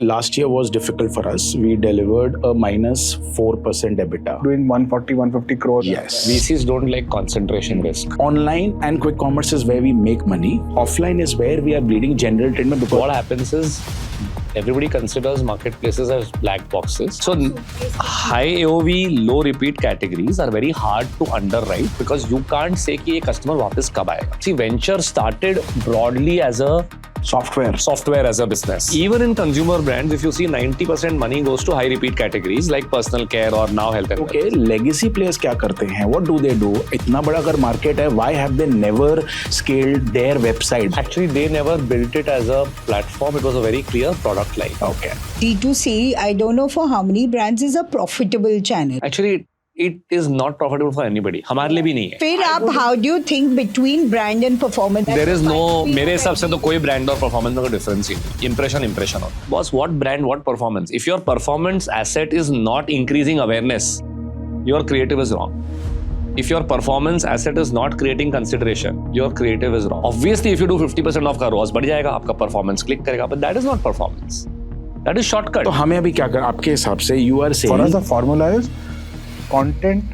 Last year was difficult for us. We delivered a -4% EBITDA. Doing 140, 150 crores. Yes. VCs don't like concentration risk. Online and quick commerce is where we make money. Offline is where we are bleeding general trade mein, because What happens is everybody considers marketplaces as black boxes. So high AOV, low repeat categories are very hard to underwrite because you can't say कि ये customer वापस कब आएगा. See, venture started broadly as a software as a business. Even in consumer brands, if you see 90% money goes to high repeat categories like personal care or now health and okay, legacy players क्या करते हैं? What do they do? इतना बड़ा अगर market है, why have they never scaled their website? Actually, they never built it as a platform. It was a very clear product line. Okay. D2C, I don't know for how many brands is a profitable channel. Actually, it is not profitable for anybody. हमारे लिए भी नहीं है. फिर आप how do you think between brand and performance? There is no, मेरे हिसाब से तो कोई brand और performance में कोई difference ही नहीं. Impression होता. Boss, what brand, what performance? If your performance asset is not increasing awareness, your creative is wrong. If your performance asset is not creating consideration, your creative is wrong. Obviously, if you do 50% of का ROAS बढ़ जाएगा, आपका performance click करेगा, but that is not performance. That is shortcut. तो हमें अभी क्या कर? आपके हिसाब से you are saying? For us, the formula is content.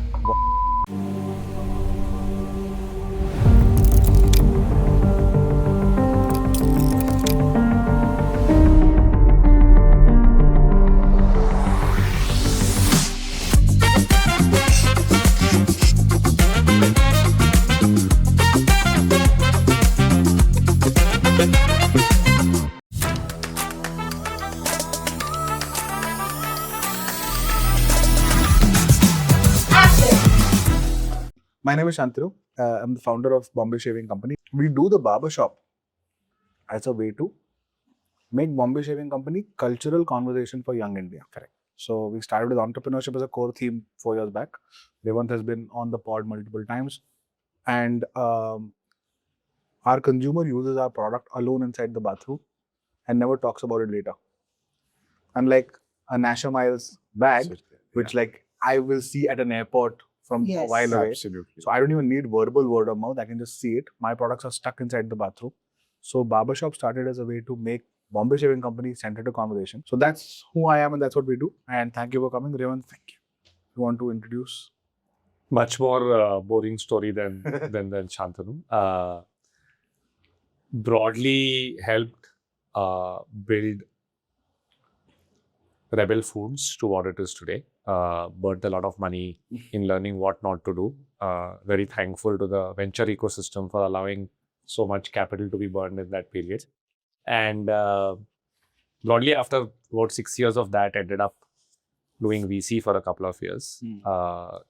My name is Shantanu. I'm the founder of Bombay Shaving Company. We do the barber shop as a way to make Bombay Shaving Company cultural conversation for young India. Correct. So we started with entrepreneurship as a core theme 4 years back. Revant has been on the pod multiple times. And our consumer uses our product alone inside the bathroom and never talks about it later. Unlike a Nasha Miles bag, which like I will see at an airport from a while away. Absolutely. So I don't even need verbal word of mouth. I can just see it. My products are stuck inside the bathroom. So barbershop started as a way to make Bombay Shaving Company centered to conversation. So that's who I am and that's what we do. And thank you for coming, Revant. Thank you. You want to introduce? Much more boring story than Shantanu. Broadly helped build Rebel Foods to what it is today. Burnt a lot of money in learning what not to do. Very thankful to the venture ecosystem for allowing so much capital to be burned in that period. And broadly after about 6 years of that, ended up doing VC for a couple of years.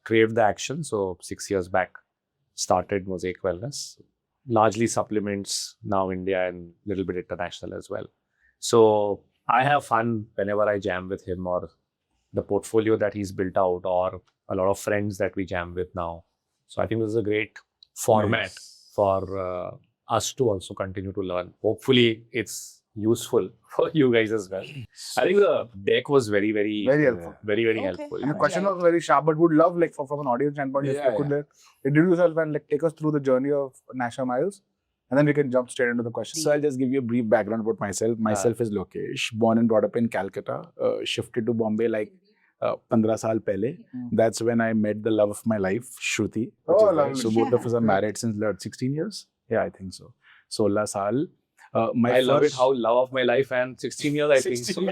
Craved the action. So 6 years back, started Mosaic Wellness. Largely supplements, now India and a little bit international as well. So I have fun whenever I jam with him or the portfolio that he's built out or a lot of friends that we jam with now. So I think this is a great format for us to also continue to learn. Hopefully it's useful for you guys as well. I think the deck was very helpful. Very helpful. And the question was very sharp, but would love like from an audience standpoint, if you could like, introduce yourself and like take us through the journey of Nasha Miles. And then we can jump straight into the question. So I'll just give you a brief background about myself. Myself is Lokesh, born and brought up in Calcutta, shifted to Bombay like 15 saal pehle. That's when I met the love of my life, Shruti. Lovely. So both of us are married since 16 years. Yeah, I think so. 16 saal. I love it how love of my life and 16 years I think so.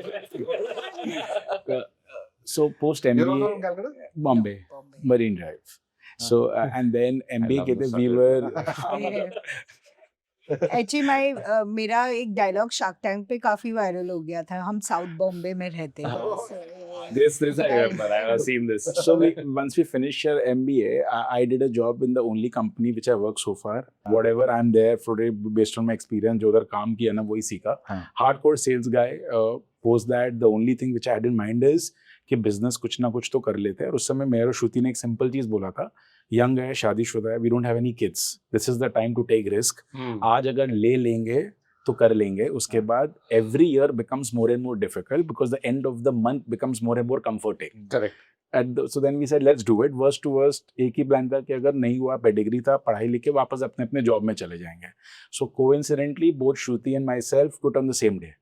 So post You're MBA, also from Calcutta? Bombay, Marine Drive. So and then MBA love के the we were Actually, मेरा एक dialogue shark tank पे काफी viral हो गया था. हम south Bombay में रहते हैं. This I remember. I have seen this. So once we finish our MBA, I did a job in the only company which I worked so far. Whatever I'm there for based on my experience, जो उधर काम किया ना वही सीखा. Hardcore sales guy. Post that, the only thing which I had in mind is कि business कुछ ना कुछ तो कर लेते हैं. और उस समय मेरे और श्रुति ने एक simple चीज बोला था. Young है, शादीशुदा है, we don't have any kids. This is the time to take risk. आज अगर ले लेंगे तो कर लेंगे. उसके बाद every year becomes more and more difficult because the end of the month becomes more and more comforting. Correct. So then we said let's do it. Worst to worst एक ही प्लान था कि अगर नहीं हुआ पेडिग्री था पढ़ाई लिख के वापस अपने जॉब में चले जाएंगे. So coincidentally both Shruti and myself quit on the same day.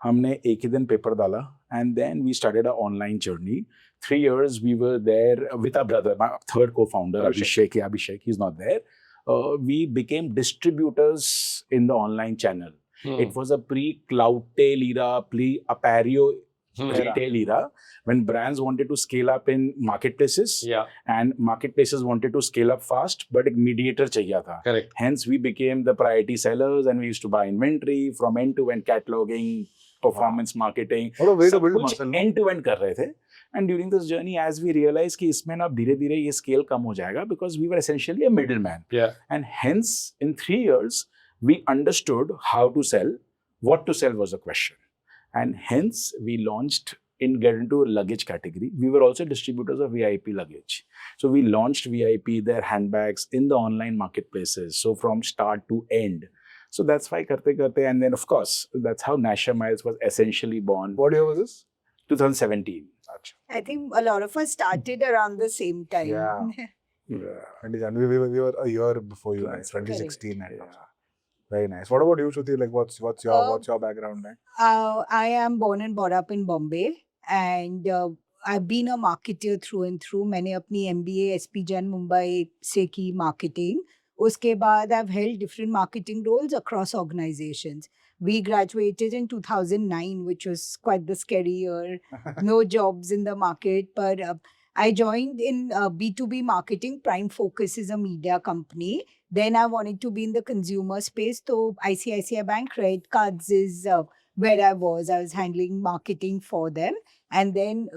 हमने एक ही दिन पेपर डाला and then we started our online journey. 3 years we were there with our brother, my third co-founder Abhishek, he's not there. We became distributors in the online channel. It was a pre-Cloudtail era, pre-Appareo retail era, when brands wanted to scale up in marketplaces, and marketplaces wanted to scale up fast, but एक mediator चाहिए था. Correct. Hence we became the priority sellers, and we used to buy inventory from end to end cataloging, performance marketing. What a way to सब build कुछ muscle, no? end to end कर रहे थे. And during this journey, as we realized कि इसमें ना धीरे धीरे ये scale कम हो जाएगा, because we were essentially a middleman. Yeah. And hence in 3 years we understood how to sell. What to sell was a question. And hence we launched get into luggage category. We were also distributors of VIP luggage. So we launched VIP, their handbags in the online marketplaces. So from start to end. So that's why karte, and then of course, that's how Nasha Miles was essentially born. What year was this? 2017. I think a lot of us started around the same time. Yeah. We were a year before you guys, Correct. 2016. And Yeah. Very nice. What about you, Shruti? Like, what's your background like? I am born and brought up in Bombay, and I've been a marketer through and through. मैंने अपनी MBA SP Jain Mumbai से की marketing. उसके बाद I've held different marketing roles across organizations. We graduated in 2009, which was quite the scary year. No jobs in the market, but I joined in B2B marketing. Prime Focus is a media company. Then I wanted to be in the consumer space. So ICICI Bank credit cards is where I was. I was handling marketing for them. And then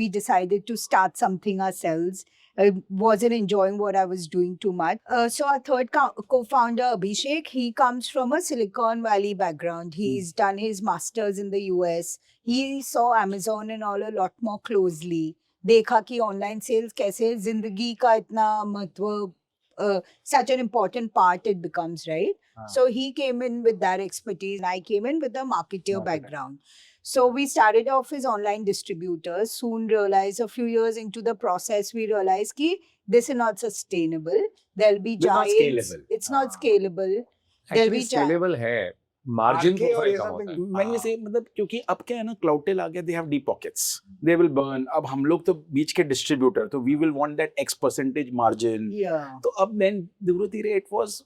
we decided to start something ourselves. I wasn't enjoying what I was doing too much. So our third co-founder, Abhishek, he comes from a Silicon Valley background. He's done his master's in the US. He saw Amazon and all a lot more closely. देखा कि online sales कैसे जिंदगी का इतना महत्व such an important part it becomes, right? So he came in with that expertise and I came in with a marketer background. So we started off as online distributors, soon realized a few years into the process, we realized कि this is not sustainable. There'll be It's not giants. scalable. It's not scalable. There'll be Actually scalable है. Margin Market profile और कम something- होता है. When we say मतलब क्योंकि अब क्या है ना, Cloudtail आ गया, they have deep pockets, they will burn. अब हम लोग तो बीच के distributor, तो we will want that X percentage margin. Yeah. तो अब then धीरे it was,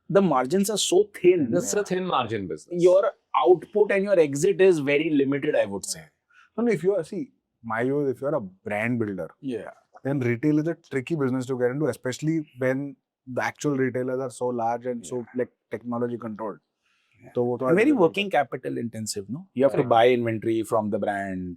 the margins are so thin. This is a thin margin business. Your output and your exit is very limited, I would say. No, if you are, see, my view is if you are a brand builder, Yeah. then retail is a tricky business to get into, especially when the actual retailers are so large and so like technology controlled. So वो तो And very working capital intensive, no? You have to Correct. buy inventory from the brand,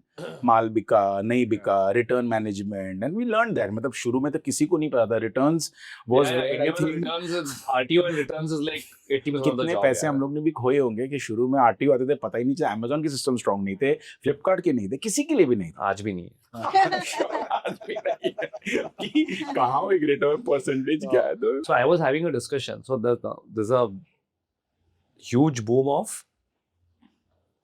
माल बिका, नहीं बिका, return management, and we learned that. मतलब शुरू में तो किसी को नहीं पता था. Returns was Yeah, where I think returns is RTO and returns is like 80% of the कितने job. पैसे हम लोग ने भी खोए होंगे कि शुरू में RTO आते थे, पता ही नहीं चला. Amazon के सिस्टम स्ट्रांग नहीं थे, Flipkart के नहीं थे, किसी के लिए भी नहीं था. आज भी नहीं है. आज भी नहीं है कि कहाँ एक return percentage क्या है. तो So I was having a discussion. So there's a huge boom of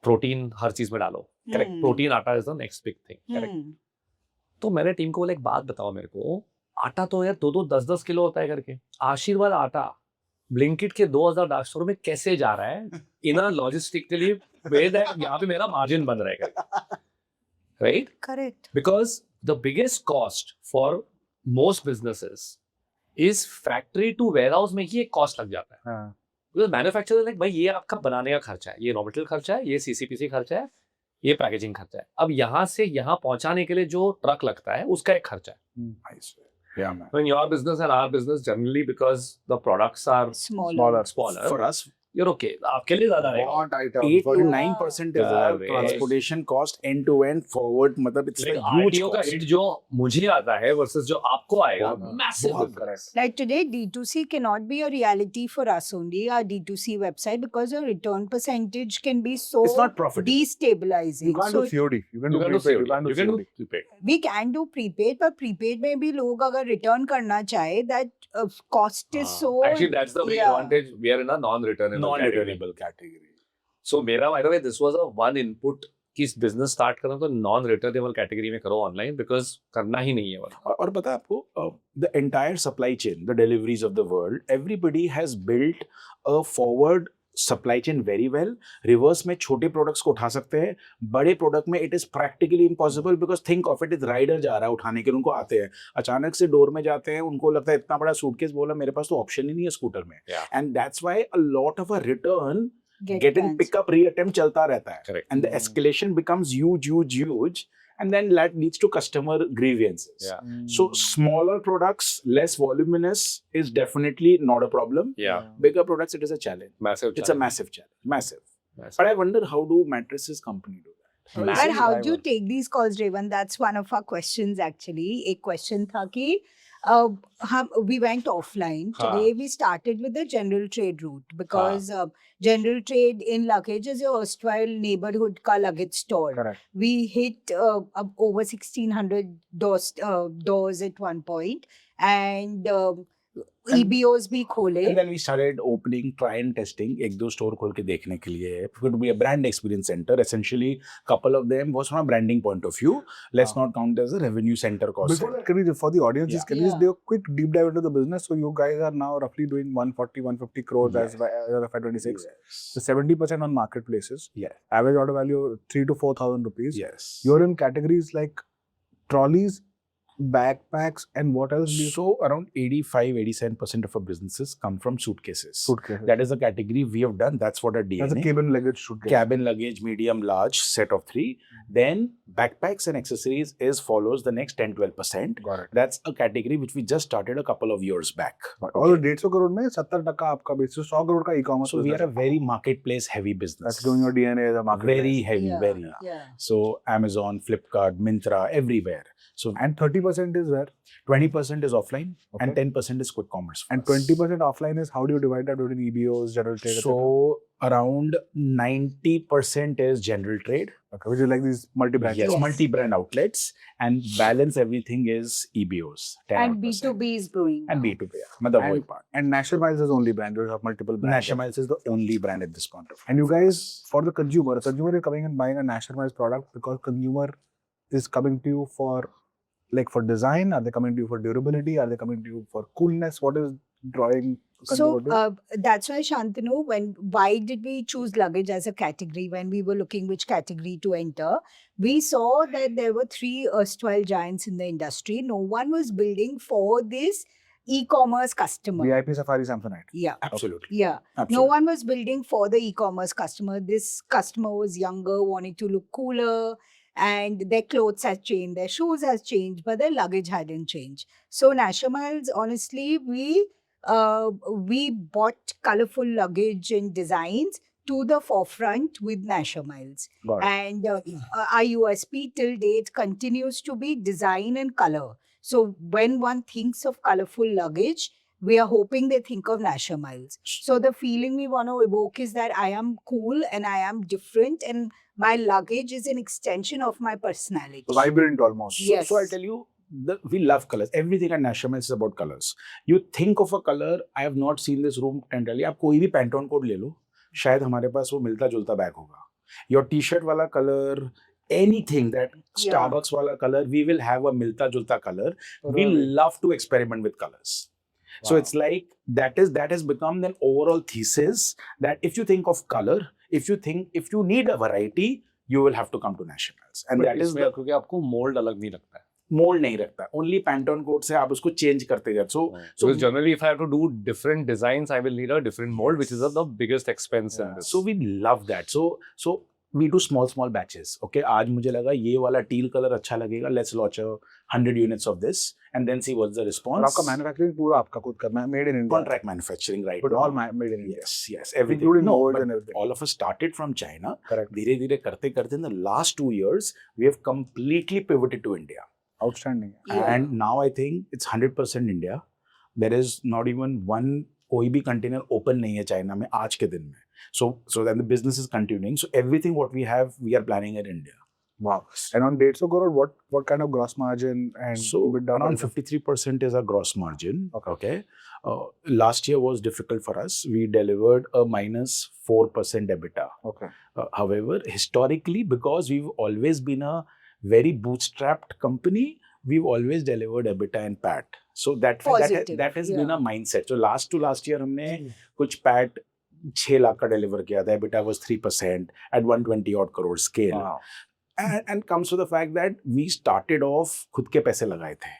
protein हर चीज में डालो. Correct. Protein आटा is the next big thing. Correct. तो मैंने टीम को बोला एक बात बताओ मेरे को, आटा तो यार 2-2 10-10 किलो होता है करके. आशीर्वाद आटा ब्लिंकिट के 2000 डार्क स्टोर में कैसे जा रहा है इन अ लॉजिस्टिकली वे दैट यहाँ पे मेरा मार्जिन बन रहेगा. Right? Correct. Because the biggest cost for most businesses is factory to warehouse में ही एक cost लग जाता है. हाँ. Because manufacturer like भाई ये आपका बनाने का खर्चा है, ये रॉ मटेरियल खर्चा है, ये CCPC खर्चा है, ये पैकेजिंग खर्चा है. अब यहाँ से यहाँ पहुंचाने के लिए जो ट्रक लगता है उसका एक खर्चा है. yeah, man. So in your business and our business generally because the products are Smaller. smaller, For us, you're okay. आपके लिए ज्यादा रहेगा. बहुत item. 8 to For- 9% is our Correct. transportation cost end to end forward. मतलब it's Like a huge RTO का cost. hit जो मुझे आता है versus जो आपको आएगा, बहुत- massive बहुत difference. Like today, D2C cannot be a reality for us only, our D2C website, because your return percentage can be so It's not profitable. destabilizing. You can't So do COD. You can You do can do prepaid. You COD. can't do You can do COD. prepaid. we can do prepaid, but prepaid में भी लोग अगर return करना चाहे, that cost is so. Actually, that's the big Yeah. advantage. We are in a non-returnable category. Non-returnable category. So मेरा by the way, this was a one input कि इस business start करना तो non-returnable category में करो online because करना ही नहीं है वो. और पता है आपको, the entire supply chain, the deliveries of the world, everybody has built a forward supply chain very well. Reverse में छोटे प्रोडक्ट्स को उठा सकते हैं, बड़े प्रोडक्ट में it is practically impossible because think of it is rider जा रहा है उठाने के लिए, उनको आते हैं, अचानक से डोर में जाते हैं, उनको लगता है इतना बड़ा सूटकेस, बोला मेरे पास तो ऑप्शन ही नहीं है स्कूटर में. And that's why a lot of a return get in pickup reattempt चलता रहता है. Correct. And the escalation becomes huge, and then that leads to customer grievances. Yeah. So smaller products, less voluminous is definitely not a problem. Yeah. Bigger products, it is a challenge. Massive. It's a massive challenge. Massive. Massive. But I wonder, how do mattresses company do that? And how do you take these calls, Revan? That's one of our questions actually. एक question था कि we went offline. Today we started with the general trade route because general trade in luggage is your erstwhile neighborhood ka luggage store. Correct. We hit over 1,600 doors at one point, and EBOs भी खोले. And then we started opening, try and testing, एक दो store खोल के देखने के लिए. It could be a brand experience center. Essentially, couple of them was from a branding point of view. Let's not count as a revenue center cost. Before that, can we, for the audiences, can you just do a quick deep dive into the business? So you guys are now roughly doing 140, 150 crores as FY26. Yes. So 70% on marketplaces. Yeah. Average order value 3,000 to 4,000 rupees. Yes. You're in categories like trolleys, backpacks, and what else? So around 85-87% of our businesses come from suitcases. Suitcases. That is the category we have done. That's what our DNA. That's a cabin luggage suitcase. Cabin luggage, medium, large, set of 3. Then backpacks and accessories follows the next 10-12%. Got it. That's a category which we just started a couple of years back. और 150 crore में 70% आपका basis 100 crore का e-commerce. So we are a very marketplace heavy business. That's doing your DNA as a marketplace. Very heavy, Yeah, very. yeah. So Amazon, Flipkart, Myntra, everywhere. So And 30% is where? 20% is offline and Okay. 10% is quick commerce. for And us. 20% offline is, how do you divide that between EBOs, general trade, etc.? So around 90% is general trade. Okay, which is like these multi-brand. Yes, Yes. multi-brand outlets, and balance everything is EBOs. 10 And odd percent. B2B is brewing. And B2B. Yeah. मतलब वही part. And National Miles is only brand. You have multiple brands. National Miles is the only brand at this point of time. And you guys, for the consumer is coming and buying a National Miles product because consumer is coming to you for, like, for design. Are they coming to you for durability? Are they coming to you for coolness? What is drawing So consumer to? that's why, Shantanu, why did we choose luggage as a category when we were looking which category to enter? We saw that there were 3 erstwhile giants in the industry. No one was building for this e-commerce customer. VIP, Safari, Samsonite. Yeah. Absolutely. Yeah. Absolutely. No one was building for the e-commerce customer. This customer was younger, wanting to look cooler, and their clothes had changed, their shoes has changed, but their luggage hadn't changed. So National Miles, honestly, we bought colorful luggage and designs to the forefront with National Miles. Got it. And our USP till date continues to be design and color. So when one thinks of colorful luggage, we are hoping they think of National Miles. So the feeling we want to evoke is that I am cool and I am different, and my luggage is an extension of my personality. Vibrant almost. Yes. So I'll tell you, we love colors. Everything at National Miles is about colors. You think of a color, I have not seen this room tenderly. आप कोई भी Pantone code ले लो, शायद हमारे पास वो मिलता जुलता bag होगा. Your t-shirt वाला color, anything that Starbucks वाला color, we will have a मिलता जुलता color. We love to experiment with colors. So Wow. it's like that has become an overall thesis that if you think of color, if you need a variety, you will have to come to National Miles. And that is the क्योंकि आपको mould अलग नहीं लगता है. Mould नहीं रखता. Only Pantone code से आप उसको चेंज करते जाते. So Because generally, if I have to do different designs, I will need a different mold, which is the biggest expense in this. So we love that. So we do small batches. Okay, आज मुझे लगा ये वाला teal color अच्छा लगेगा. Let's launch 100 units of this and then see what's the और response. आपका manufacturing पूरा आपका खुद करना है, made in India. Contract manufacturing right But now. all made in India. Yes, everything. Including No, molds but and everything. all of us started from China. Correct. धीरे धीरे करते करते in the last 2 years, we have completely pivoted to India. Outstanding. Yeah. And now I think it's 100% India. There is not even one कोई भी container open नहीं है China में आज के दिन में. So then the business is continuing. So everything what we have, we are planning in India. Wow. And on dates ago, what kind of gross margin and So EBITDA around margin? 53% is our gross margin. Okay. Last year was difficult for us. We delivered a -4% EBITDA. Okay. However, historically, because we've always been a very bootstrapped company, we've always delivered EBITDA and PAT. So that Positive, has been yeah. a mindset. So last year हमने कुछ PAT 6 lakh का deliver किया था, EBITDA was 3% at 120 odd crore scale. Wow. And comes to the fact that we started off खुद के पैसे लगाए थे.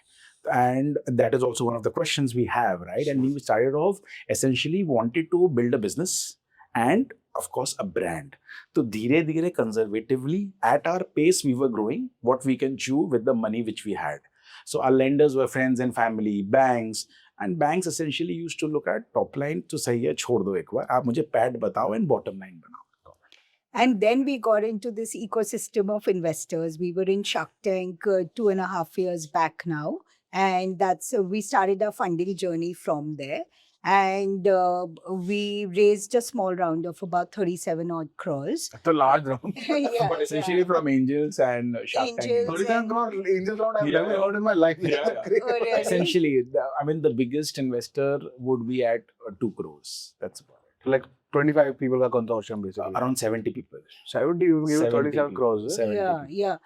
And that is also one of the questions we have, right? And we started off essentially wanted to build a business and of course a brand. So धीरे धीरे conservatively at our pace we were growing what we can chew with the money which we had. So our lenders were friends and family, banks, and banks essentially used to look at top line तो सही है छोड़ दो एक बार आप मुझे PAT बताओ and bottom line बनाओ. And then we got into this ecosystem of investors. We were in Shark Tank 2.5 years back now. And that's we started our funding journey from there. And we raised a small round of about 37 odd crores. It's a large round. Yeah, But essentially from angels and Shark Tank. Angels. 37 crore angel round I've Yeah, never yeah. heard in my life. Yeah, yeah. Oh, really? Essentially, I mean, the biggest investor would be at 2 crores. That's about it. Like 25 people का consortium basically. Around 70 people. 70, you give 70 37 people. crores. eh? 70 Yeah, people. yeah.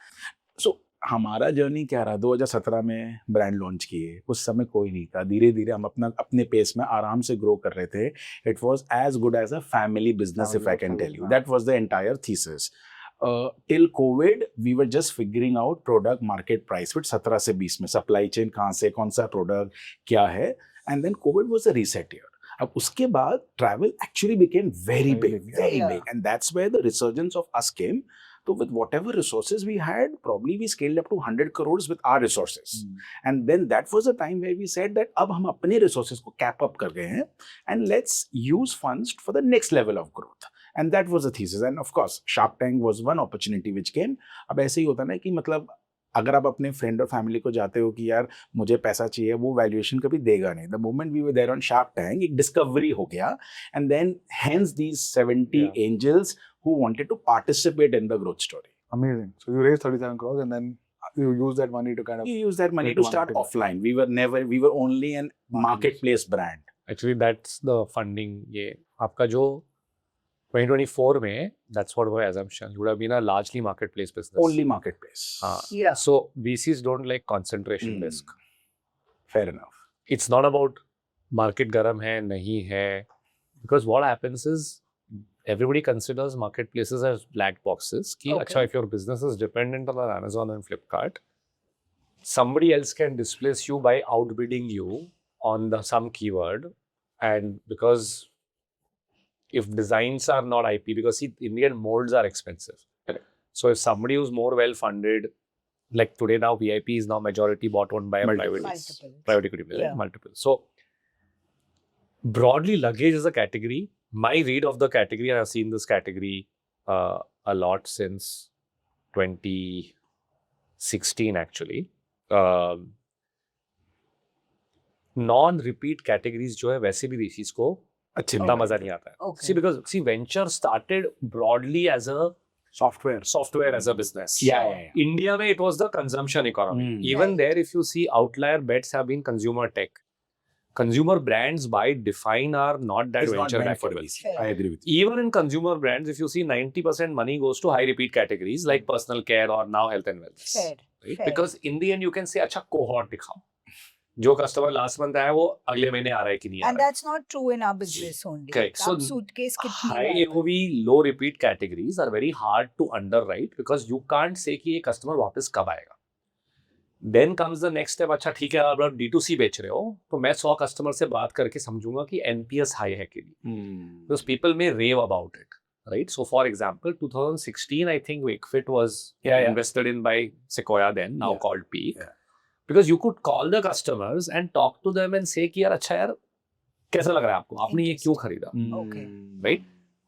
So, हमारा journey क्या रहा 2017 में brand launch किए उस समय कोई नहीं था धीरे धीरे हम अपने पेस में आराम से ग्रो कर रहे थे it was as good as a family business if I can tell you that was the entire thesis till Covid we were just figuring out product market price fit 17 से 20 में supply chain कहाँ से कौन सा product क्या है and then Covid was a reset year अब उसके बाद travel actually became very big Yeah. And that's where the resurgence of us came. So with whatever resources we had, probably we scaled up to 100 crores with our resources. And then that was a time where we said that अब हम अपने resources को cap up कर गए हैं and let's use funds for the next level of growth. And that was the thesis. And of course, Shark Tank was one opportunity which came. अब ऐसे ही होता ना कि मतलब अगर आप अपने फ्रेंड और फैमिली को जाते हो कि यार मुझे पैसा चाहिए वो वैल्यूएशन कभी देगा नहीं the moment we were there on Shark Tank एक डिस्कवरी हो गया and then hence these 70 angels who wanted to participate in the growth story. Amazing. So you raised 37 crores and then you use that money to kind of You use that money Into to start marketing. offline. We were only an marketplace brand. Actually, that's the funding. ये आपका जो 2024 में that's what my assumption would have been a largely marketplace business. Only marketplace. Yeah. So VCs don't like concentration Hmm. risk. Fair enough. It's not about market garam hai nahi hai because what happens is everybody considers marketplaces as black boxes ki Okay. acha if your business is dependent on Amazon and Flipkart somebody else can displace you by outbidding you on some keyword and because if designs are not IP because see Indian molds are expensive. Correct. So if somebody who's more well funded like today now VIP is now majority bought owned by a Multiple. private equity player, Yeah. multiple. So broadly, luggage is a category. My read of the category, and I've seen this category a lot since 2016 actually. Non-repeat categories जो है वैसे भी VCs को अच्छे इतना नहीं मजा नहीं आता है. Okay. See, venture started broadly as a software as a business. Yeah. India में it was the consumption economy. Hmm. Even Right. there, if you see outlier bets have been consumer tech. Consumer brands by define are not that It's not venture meant for backable. VC. I agree with you. Even in consumer brands, if you see 90% money goes to high repeat categories like personal care or now health and wellness. Fair. Right? fair. Because in the end you can say अच्छा cohort दिखाओ. जो customer last month आया वो अगले महीने आ रहा है कि नहीं आ And रहा है. that's not true in our business only. Correct. आप So, suitcase कितनी High bar AOV, low repeat categories are very hard to underwrite because you can't say कि ये customer वापस कब आएगा. Then comes the next step. अच्छा ठीक है आप D2C बेच रहे हो तो मैं 100 कस्टमर से बात करके समझूंगा कि NPS हाई है कि नहीं. Because people may rave about it, right? So for example, 2016 I think Wakefit was Yeah. invested in by Sequoia then, now Yeah. called Peak. Yeah. Because you could call the customers and talk to them and say कि यार अच्छा यार कैसा लग रहा है आपको आपने ये क्यों खरीदा, Okay. right?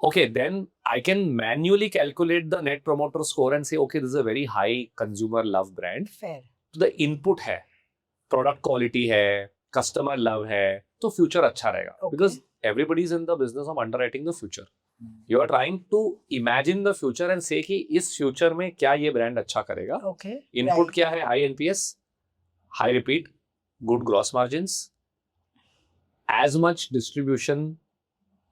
Okay, then I can manually calculate the net promoter score and say okay, this is a very high consumer love brand. fair. तो द इनपुट है, प्रोडक्ट क्वालिटी है, कस्टमर लव है, तो फ्यूचर अच्छा रहेगा. Okay. Because everybody is in the business of underwriting the future. You are trying to imagine the future and say कि इस future में क्या ये ब्रांड अच्छा करेगा. Okay. Input right. क्या है? High NPS, high repeat, good gross margins, as much distribution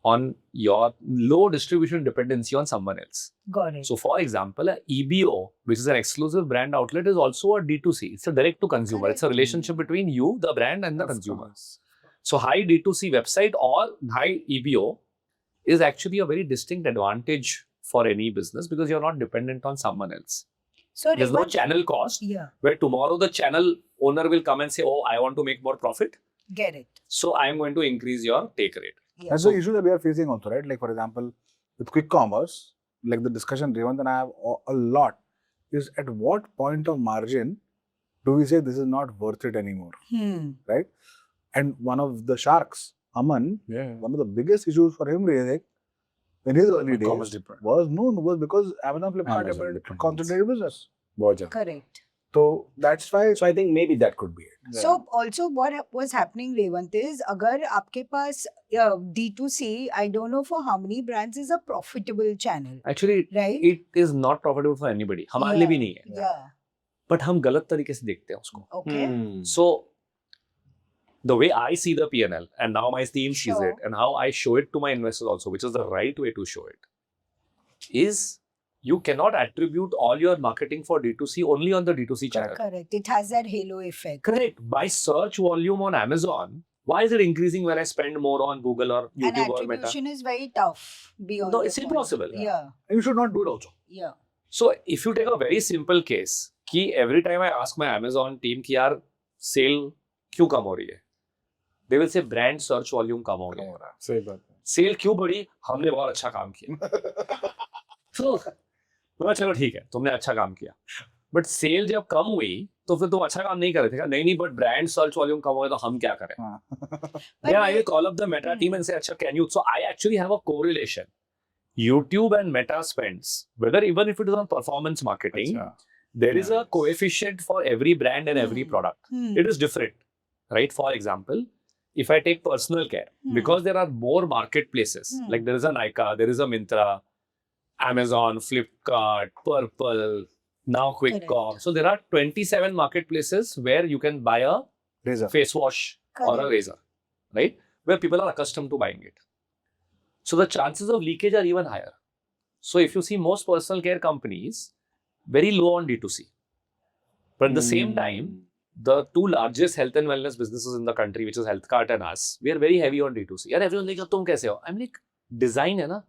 on your low distribution dependency on someone else. Got it. So, for example, a EBO, which is an exclusive brand outlet, is also a D2C. It's a direct to consumer. Correct. It's a relationship between you, the brand, and the Of consumer. course. So, high D2C website or high EBO is actually a very distinct advantage for any business because you're not dependent on someone else. So There's no Revant, channel cost yeah, where tomorrow the channel owner will come and say, oh, I want to make more profit. get it. So I'm going to increase your take rate. Yeah. That's the issue that we are facing also, right? Like, for example, with quick commerce, like the discussion Revant and I have a lot is at what point of margin do we say this is not worth it anymore, right? And one of the sharks, Aman, Yeah. one of the biggest issues for him raising in his early Commerce days different. was because Amazon, Flipkart Amazon have dependence. concentrated business. बहुत ज़्यादा. Correct. So that's why. So I think maybe that could be it. So also what was happening, Revant, is अगर आपके पास D2C, I don't know for how many brands is a profitable channel, Actually, right? it is not profitable for anybody. हमारे लिए भी नहीं है. Yeah. But हम गलत तरीके से देखते हैं उसको. Okay. Hmm. So the way I see the P&L and now my team sees Sure. it and how I show it to my investors also, which is the right way to show it, is you cannot attribute all your marketing for D2C only on the D2C channel. Correct. It has that halo effect. Correct. By search volume on Amazon, why is it increasing when I spend more on Google or And YouTube or Meta? attribution is very tough beyond. No, the it's point. impossible. Yeah. And you should not do it also. Yeah. So if you take a very simple case, कि every time I ask my Amazon team कि यार sale क्यों कम हो रही है, they will say brand search volume कम हो गया है. सही बात है. सेल क्यों बढ़ी? हमने बहुत अच्छा काम किया. तो बोला चलो ठीक है, तुमने अच्छा काम किया. बट सेल जब कम हुई तो फिर तुम अच्छा काम नहीं कर रहे थे क्या? नहीं बट ब्रांड सर्च वॉल्यूम कम हो गया तो हम क्या करें? But Then I will they- call up the Meta team and say, अच्छा, can you? So I actually have a correlation. YouTube and Meta spends, whether even if it is on performance marketing, अच्छा. there is a coefficient for every brand and every Hmm. product. Hmm. It is different, right? For example, if I take personal care, Hmm. because there are more marketplaces, Hmm. like there is a Nykaa, there is a Myntra, Amazon, Flipkart, Purple, now QuickCom. So there are 27 marketplaces where you can buy a Razor. face wash or a Correct. razor, right? Where people are accustomed to buying it. So the chances of leakage are even higher. So if you see most personal care companies, very low on D2C. But at the same time, the two largest health and wellness businesses in the country, which is HealthCart and us, we are very heavy on D2C. And everyone's like, तुम कैसे हो? I'm like, design है ना?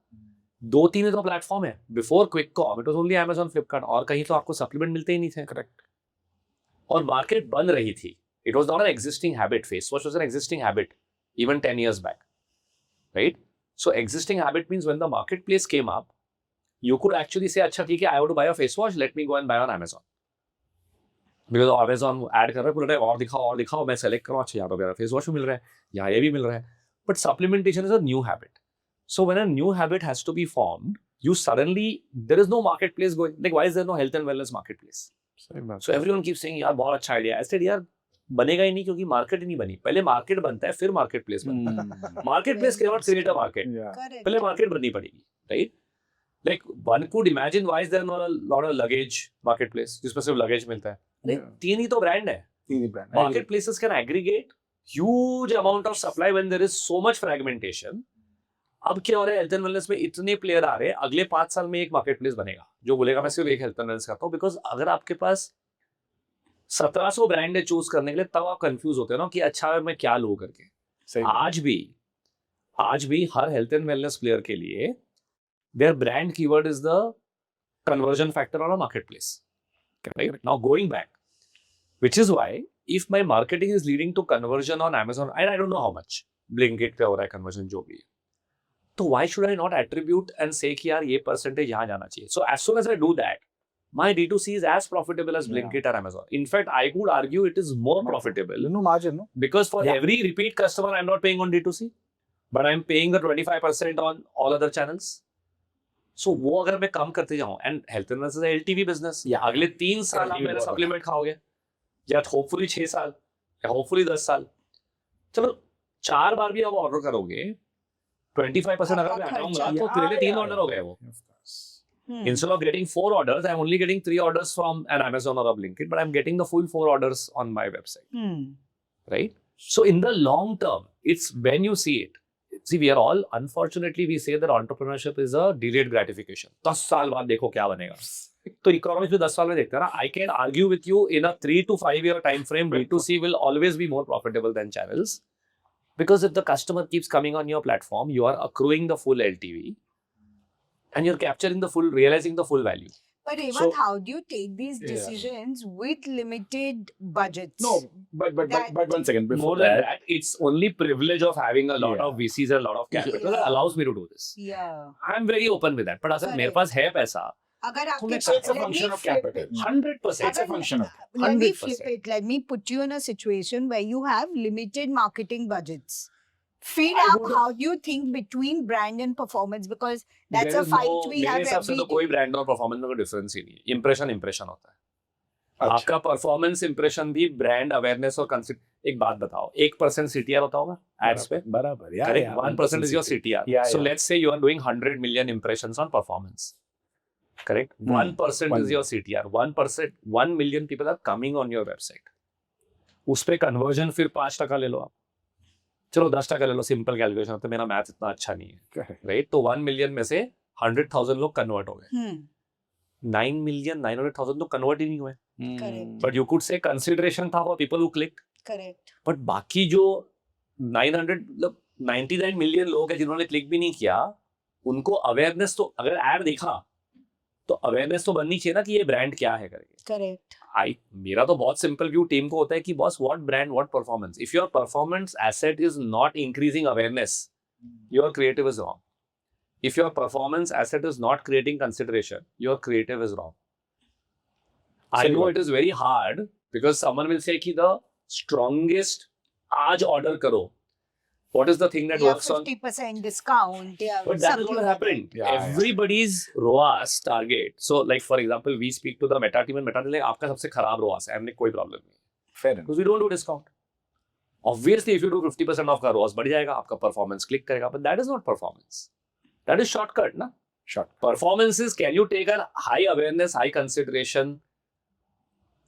2-3 तो platform है. Before QuickCom, it was only Amazon, Flipkart. और कहीं तो आपको सप्लीमेंट मिलते ही नहीं थे. Correct. और मार्केट बन रही थी. It was not an existing habit. Face wash was an existing habit even 10 years back, right? So existing habit means when the marketplace came up, you could actually say, अच्छा ठीक है, I want to buy a face wash, let me go and buy on Amazon. Because Amazon add कर रहा है, पूरा time और दिखाओ, मैं सेलेक्ट करूँ, अच्छा यहाँ तो मेरा फेस वॉश भी मिल रहा है, यहाँ ये भी मिल रहा है. But supplementation is a new habit. So when a new habit has to be formed, you suddenly, there is no marketplace going. Like why is there no health and wellness marketplace? सही बात. So everyone keeps saying यार बहुत अच्छा idea. I said यार बनेगा ही नहीं क्योंकि market ही नहीं बनी. पहले मार्केट बनता है फिर मार्केट प्लेस बनता है. Market place cannot create a market. Yeah. Correct. पहले मार्केट बननी पड़ेगी, right? Like one could imagine why is there not a lot of luggage marketplace जिसमें सिर्फ लगेज मिलता है. अरे Yeah. 3 ही तो ब्रांड है. Easy brand. Marketplaces can aggregate huge amount of supply when there is so much fragmentation. अब क्या हो रहा है, हेल्थ एंड वेलनेस में इतने प्लेयर आ रहे हैं, अगले 5 साल में एक मार्केटप्लेस बनेगा जो बोलेगा मैं सिर्फ एक हेल्थ एंड वेलनेस करता हूँ. बिकॉज अगर आपके पास 1700 ब्रांड है चूज करने के लिए, तब आप कंफ्यूज होते हो ना कि अच्छा मैं क्या लूँ करके. सही बात. आज भी हर हेल्थ एंड वेलनेस प्लेयर के लिए their brand keyword is the conversion factor on a marketplace. Right? Now going back, which is why if my marketing is leading to conversion on Amazon, and I don't know how much Blinkit पे हो रहा है conversion जो भी है, तो why should I not attribute and say कि यार ये percentage यहाँ जाना चाहिए? So as soon as I do that, my D2C is as profitable as Blinkit or Amazon. In fact, I could argue it is more profitable No margin, no? because for Yeah. every repeat customer, I'm not paying on D2C, but I'm paying the 25% on all other channels. So वो अगर मैं कम करते जाऊँ, and health and wellness is a LTV business. Yeah. अगले 3 साल आप LTV मेरा बहुत सप्लीमेंट खाओगे, या होपफुली 6 साल, या होपफुली 10 साल. चलो 4 बार भी आप ऑर्डर करोगे, 25% अगर मैं हटाऊंगा तो तेरे लिए 3 ऑर्डर हो गए वो. Of course. Hmm. Instead of getting 4 orders, I'm only getting 3 orders from an Amazon or a Blinkit, but I'm getting the full 4 orders on my website. Hmm. Right? So in the long term, it's when you see it. See, we are all, unfortunately, we say that entrepreneurship is a delayed gratification. 10 साल बाद देखो क्या बनेगा. तो economics में 10 साल में देखते हैं ना. I can argue with you in a 3 to 5 year time frame, B2C will always be more profitable than channels. Because if the customer keeps coming on your platform, you are accruing the full LTV and you're capturing the full, realizing the full value. But Evan, So- how do you take these Yeah. decisions with limited budgets? No, but That- 1 second before More than that, it's only privilege of having a lot Yeah. of VCs and a lot of capital that Yeah. allows me to do this. Yeah. I'm very open with that. But अगर मेरे Correct. पास है पैसा, अगर तो आपके मैं पास- it's a let me function of flip capital. it. 100%. It's a function of Let me flip 100%. it. Let me put you in a situation where you have limited marketing budgets. Fill I up would- how do you think between brand and performance, because that's There a is fight no- we मेरे have हिसाब से every तो कोई brand और performance में कोई difference ही नहीं है. इंप्रेशन होता है. अच्छा. आपका परफॉर्मेंस इंप्रेशन भी ब्रांड अवेयरनेस और कंसिडर. एक बात बताओ, 1% CTR होता होगा एड्स पे. बराबर. Yeah, Correct. yeah, 1% is your CTR. Yeah, So yeah. let's say you are doing 100 million impressions on performance. Correct. 1% is your CTR. 1%, 1 million people are coming on your website. उस पे conversion फिर 5% ले लो आप. चलो 10% ले लो, simple calculation होता है. मेरा मैथ इतना अच्छा नहीं है. Correct. राइट. तो 1 million में से 100,000 लोग कन्वर्ट हो गए. Hmm. 9,900,000 तो कन्वर्ट ही नहीं हुए. Correct. But you could say consideration था for people who click. Correct. बट बाकी जो 900 मतलब 99 मिलियन लोग हैं जिन्होंने क्लिक भी नहीं किया, उनको अवेयरनेस तो, अगर ऐड देखा तो अवेयरनेस तो बननी चाहिए ना कि ये ब्रांड क्या है करके. Correct. मेरा तो बहुत सिंपल व्यू टीम को होता है कि boss, what brand, what performance. If your performance asset is not increasing awareness, your creative is wrong. If your performance asset is not creating consideration, your creative is wrong. I सही know बात. it is very hard because someone will say कि the strongest आज order करो. What is the thing that Yeah, works on? 50% discount. Yeah, But that is something what like happened. that. Yeah, yeah. Everybody's ROAS target. So like for example, we speak to the Meta team and Meta like आपका सबसे खराब ROAS है, हमने कोई problem नहीं. Fair enough. Because we don't do discount. Obviously, if you do 50% off का ROAS बढ़ जाएगा, आपका performance click करेगा, but that is not performance. That is shortcut, ना? Short. Performance is, can you take a high awareness, high consideration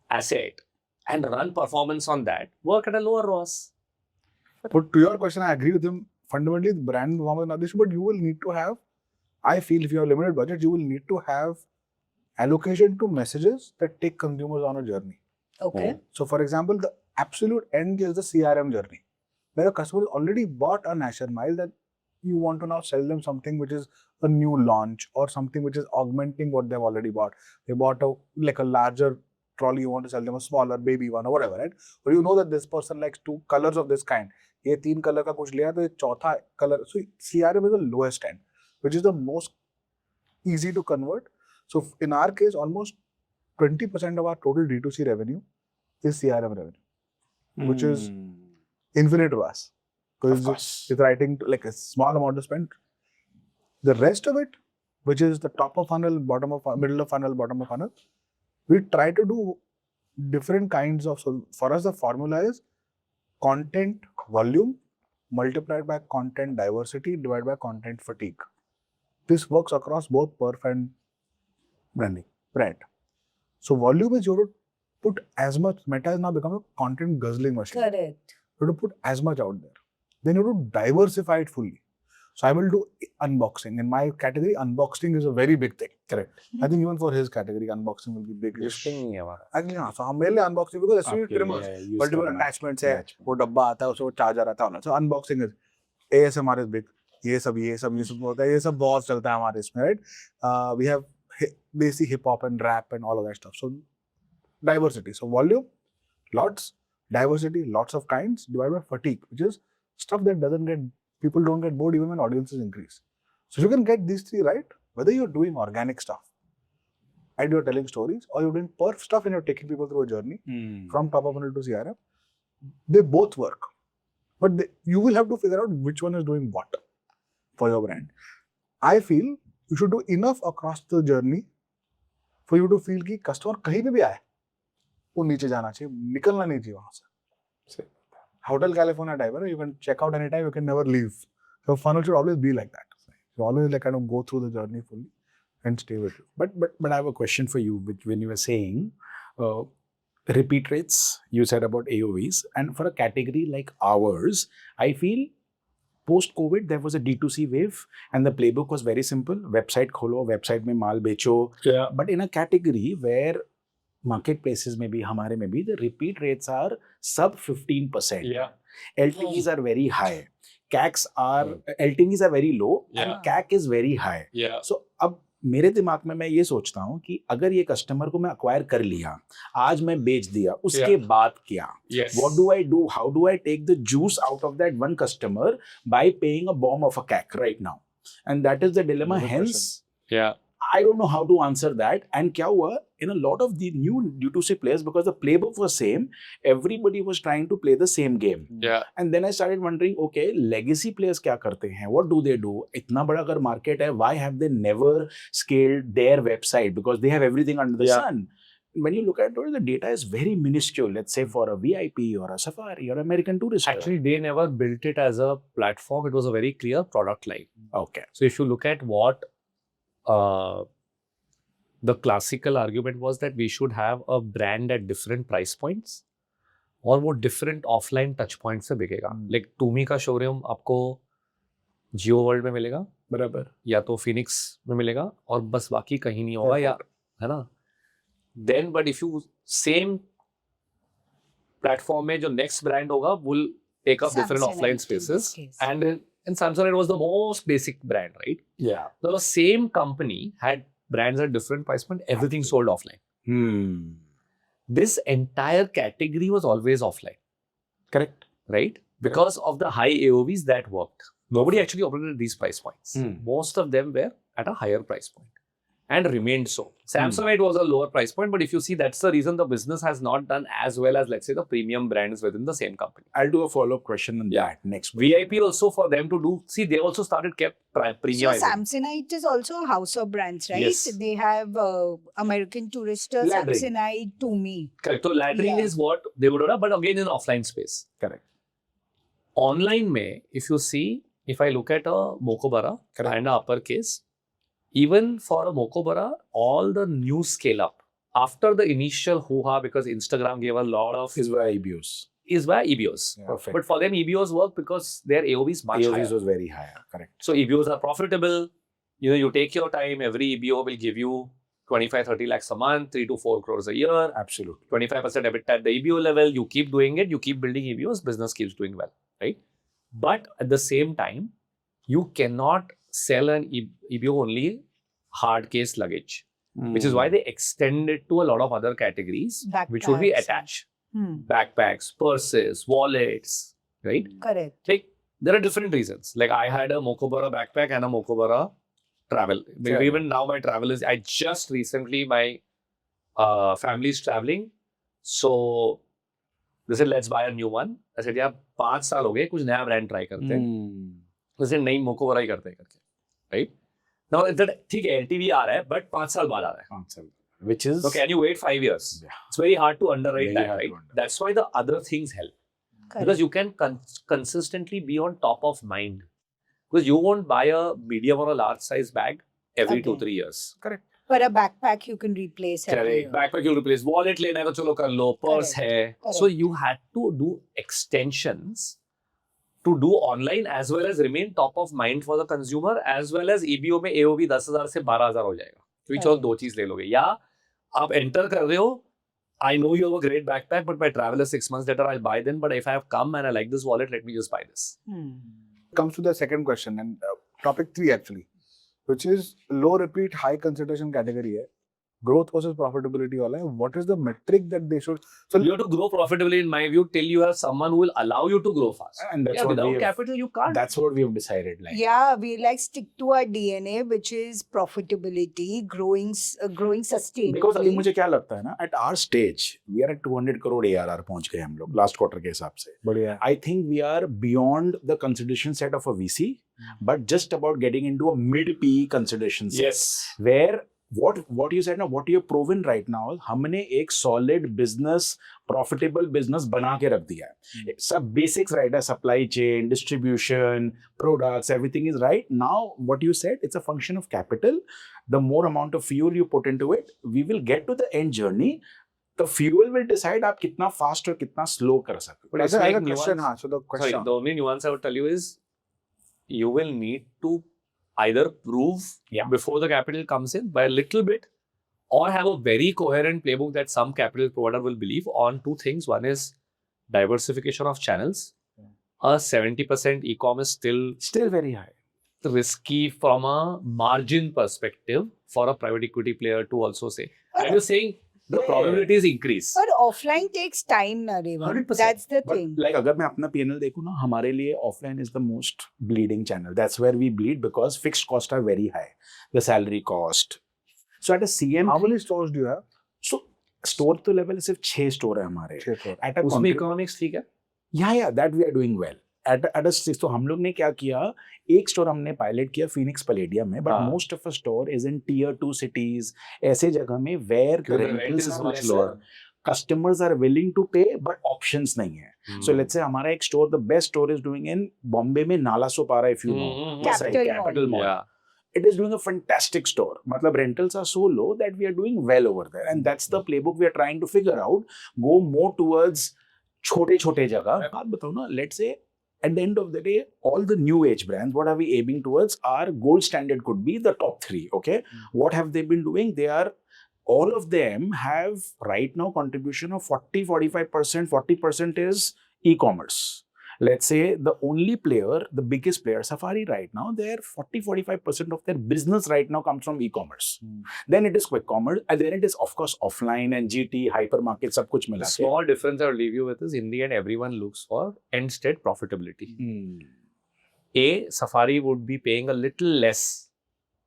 asset and run performance on that, work at a lower ROAS. But to your question, I agree with him. Fundamentally, the brand performance is not the issue, but you will need to have, I feel if you have limited budget, you will need to have allocation to messages that take consumers on a journey. Okay. So, for example, the absolute end is the CRM journey, where a customer has already bought a Nasher Mile that you want to now sell them something which is a new launch or something which is augmenting what they've already bought. They bought a larger trolley, you want to sell them a smaller baby one or whatever, right? Or you know that this person likes 2 colors of this kind. ये 3 color का कुछ लिया तो ये चौथा color. So CRM is the lowest end, which is the most easy to convert. So in our case, almost 20% of our total D2C revenue is CRM revenue, which is infinite to us. Of Because course. it's writing like a small amount to spend. The rest of it, which is the top of funnel, bottom of middle of funnel, bottom of funnel, we try to do different kinds of. So for us, the formula is content volume multiplied by content diversity divided by content fatigue. This works across both perf and brand. So volume is you have to put as much. Meta has now become a content guzzling machine. Correct. You have to put as much out there. Then you have to diversify it fully. So I will do unboxing. In my category, unboxing is a very big thing. Correct. I think even for his category, unboxing will be big. Listing नहीं है हमारा. Actually, हाँ. So हम मेरे लिए unboxing because आपके SUV trimmers, लिए use multiple करना. attachments है, Attachment. वो डब्बा आता है, उसमें वो चार्जर आता है. So unboxing is ASMR is big. ये सब होता है. ये सब बहुत चलता है हमारे इसमें, right? We have basic hip hop and rap and all of that stuff. So diversity. So volume, lots, diversity, lots of kinds divided by fatigue, which is stuff that people don't get bored even when audiences increase. So you can get these 3 right, whether you're doing organic stuff and you're telling stories, or you're doing perf stuff and you're taking people through a journey from top of funnel to CRM, they both work. But you will have to figure out which one is doing what for your brand. I feel you should do enough across the journey for you to feel कि customer कहीं पे भी आए, वो नीचे जाना चाहिए, निकलना नहीं चाहिए वहाँ से. Hotel California diver, you can check out anytime, you can never leave. So funnel should always be like that. You always like kind of go through the journey fully and stay with you. But I have a question for you, which when you were saying repeat rates, you said about AOVs, and for a category like ours, I feel post-COVID there was a D2C wave, and the playbook was very simple: website kholo, website में माल बेचो. Yeah. But in a category where marketplaces में भी हमारे में भी the repeat rates are sub 15%. Yeah. LTVs are very high, CACs are LTVs are very low, and Yeah. CAC is very high. Yeah. So अब मेरे दिमाग में मैं ये सोचता हूँ कि अगर ये कस्टमर को मैं अक्वायर कर लिया, आज मैं बेच दिया, उसके बाद क्या? Yes. What do I do? How do I take the juice out of that one customer by paying a bomb of a CAC right now? And that is the dilemma. Good Hence, Yeah. I don't know how to answer that. And क्या हुआ? In a lot of the new D2C players, because the playbook was same, everybody was trying to play the same game. Yeah. And then I started wondering, okay, legacy players क्या करते हैं? What do they do? इतना बड़ा अगर market है, why have they never scaled their website? Because they have everything under the sun. When you look at it, the data is very minuscule. Let's say for a VIP or a Safari or American Tourister. Actually, they never built it as a platform. It was a very clear product line. Okay. So if you look at what the classical argument was that we should have a brand at different price points और वो different offline touch points से बिकेगा. Like Tumi का showroom आपको जियो world में मिलेगा बराबर, या तो फिनिक्स में मिलेगा और बस बाकी कहीं नहीं होगा, या है ना. Then but if you same platform में जो next brand होगा will take up different Samsonite offline in this spaces, case. and in Samsonite was the most basic brand, right? yeah. So the same company had brands at different price point, everything sold offline. This entire category was always offline, Correct. right? Because of the high AOVs that worked. Nobody actually operated at these price points. Most of them were at a higher price point and remained so. Samsonite was a lower price point, but if you see, that's the reason the business has not done as well as, let's say, the premium brands within the same company. I'll do a follow-up question on that next week. VIP also for them to do, see, they also started kept So premiumizing. Samsonite is also a house of brands, right? Yes. They have American Tourister, Ladring. Samsonite, Tumi. Correct. So Ladring Yeah. is what they would order, but again in offline space. Correct. Online mein, if you see, if I look at a Mokobara Correct. and a uppercase, even for a Mokobara, all the new scale up after the initial hoo-ha, because Instagram gave a lot of, Is why EBOs. is by EBOs. Perfect. But for them, EBOs work because their AOV is much AOVs higher. was very higher. Correct. So EBOs are profitable. You know, you take your time. Every EBO will give you 25-30 lakhs a month, 3 to 4 crores a year. Absolutely. 25% EBITDA at the EBO level, you keep doing it, you keep building EBOs, business keeps doing well, right? But at the same time, you cannot sell an EBO only hard case luggage, which is why they extend it to a lot of other categories, which would be Backpacks. attached. Hmm. Backpacks, purses, wallets, right? Correct. Like, there are different reasons. Like, I had a Mokobara backpack and a Mokobara travel. Yeah. Even now, my travel is, I just recently, my family is traveling. So, they said, let's buy a new one. I said, yeah, 5 साल हो गए, कुछ नया brand try करते हैं. They said, नहीं, Mokobara ही करते हैं करके. Right? Now, ठीक है, LTV आ रहा है, but 5 साल बाद आ रहा है. Which is. So, can you wait 5 years? Yeah. It's very hard to underwrite Very that, hard to right? underwrite. That's why the other things help. Correct. Because you can consistently be on top of mind. Because you won't buy a medium or a large size bag every Okay. 2-3 years. Correct. But a backpack you can replace every year. Backpack you replace. Wallet लेना है तो चलो कर लो. Purse Correct. है. Correct. So you had to do extensions to do online as well as remain top of mind for the consumer, as well as EBO में AOV 10,000 से 12,000 हो जाएगा. तो चलो Correct. दो चीज ले लोगे. या आप enter कर रहे हो, I know you have a great backpack, but my travel is 6 months later, I'll buy then. But if I have come and I like this wallet, let me just buy this. Comes to the second question and topic 3 actually, which is low repeat, high consideration category है. Growth versus profitability वाला है. What is the metric that they should? So You have to grow profitably, in my view, till you have someone who will allow you to grow fast. And that's Yeah, what without we have, capital, you can't. that's what we have decided. Like, Yeah, we like stick to our DNA, which is profitability, growing sustainably. because अभी मुझे क्या लगता है ना, at our stage, we are at 200 crore ARR पहुंच गए हम लोग last quarter के हिसाब से. बढ़िया. I think we are beyond the consideration set of a VC, but just about getting into a mid PE consideration set. Yes. Where what you said now, what you have proven right now, हमने एक solid business, profitable business बना के रख दिया है. सब basics right है, supply chain, distribution, products, everything is right. Now what you said, it's a function of capital. The more amount of fuel you put into it, we will get to the end journey. The fuel will decide आप कितना fast और कितना slow कर सकते हो. But As it's a like question, nuance. so the question. Sorry, the only nuance I would tell you is you will need to either prove before the capital comes in by a little bit, or have a very coherent playbook that some capital provider will believe on 2 things. One is diversification of channels, a 70% e-com is Still very high. risky from a margin perspective for a private equity player to also say. And you're saying the Yeah. probabilities increase. But offline takes time, na Revan. 100%. That's the But thing. like अगर मैं अपना P&L देखूँ ना, हमारे लिए offline is the most bleeding channel. That's where we bleed because fixed costs are very high. The salary cost. So at a CM, How many stores do you have? so store to level सिर्फ 6 store है हमारे. 6 stores. At a उसमें economics ठीक है. yeah, that we are doing well. At a तो हम लोग ने क्या किया, एक स्टोर हमने पायलट किया फिनिक्स पैलेडियम में, बट हाँ. Most of a store is in tier 2 cities, ऐसे जगह में where The rent rentals is are much much lower, customers are willing to pay but options नहीं है. So let's say हमारा एक स्टोर, the best store is doing in Bombay में Nalasopara, if you know, Capital Mall. Yeah. it is doing a fantastic store. मतलब rentals are so low that we are doing well over there, and that's the playbook we are trying to figure out. Go more towards छोटे जगह. बात बताओ ना, let's say at the end of the day, all the new age brands, what are we aiming towards? Our gold standard could be the top 3. Okay, what have they been doing? All of them have right now contribution of 40-45%. 40% is e-commerce. Let's say the only player, the biggest player, Safari right now, their 40-45% of their business right now comes from e-commerce. Then it is quick commerce, and then it is of course offline and GT, hypermarket, सब कुछ The मिला के. small difference I'll leave you with is in the end, everyone looks for end state profitability. Safari would be paying a little less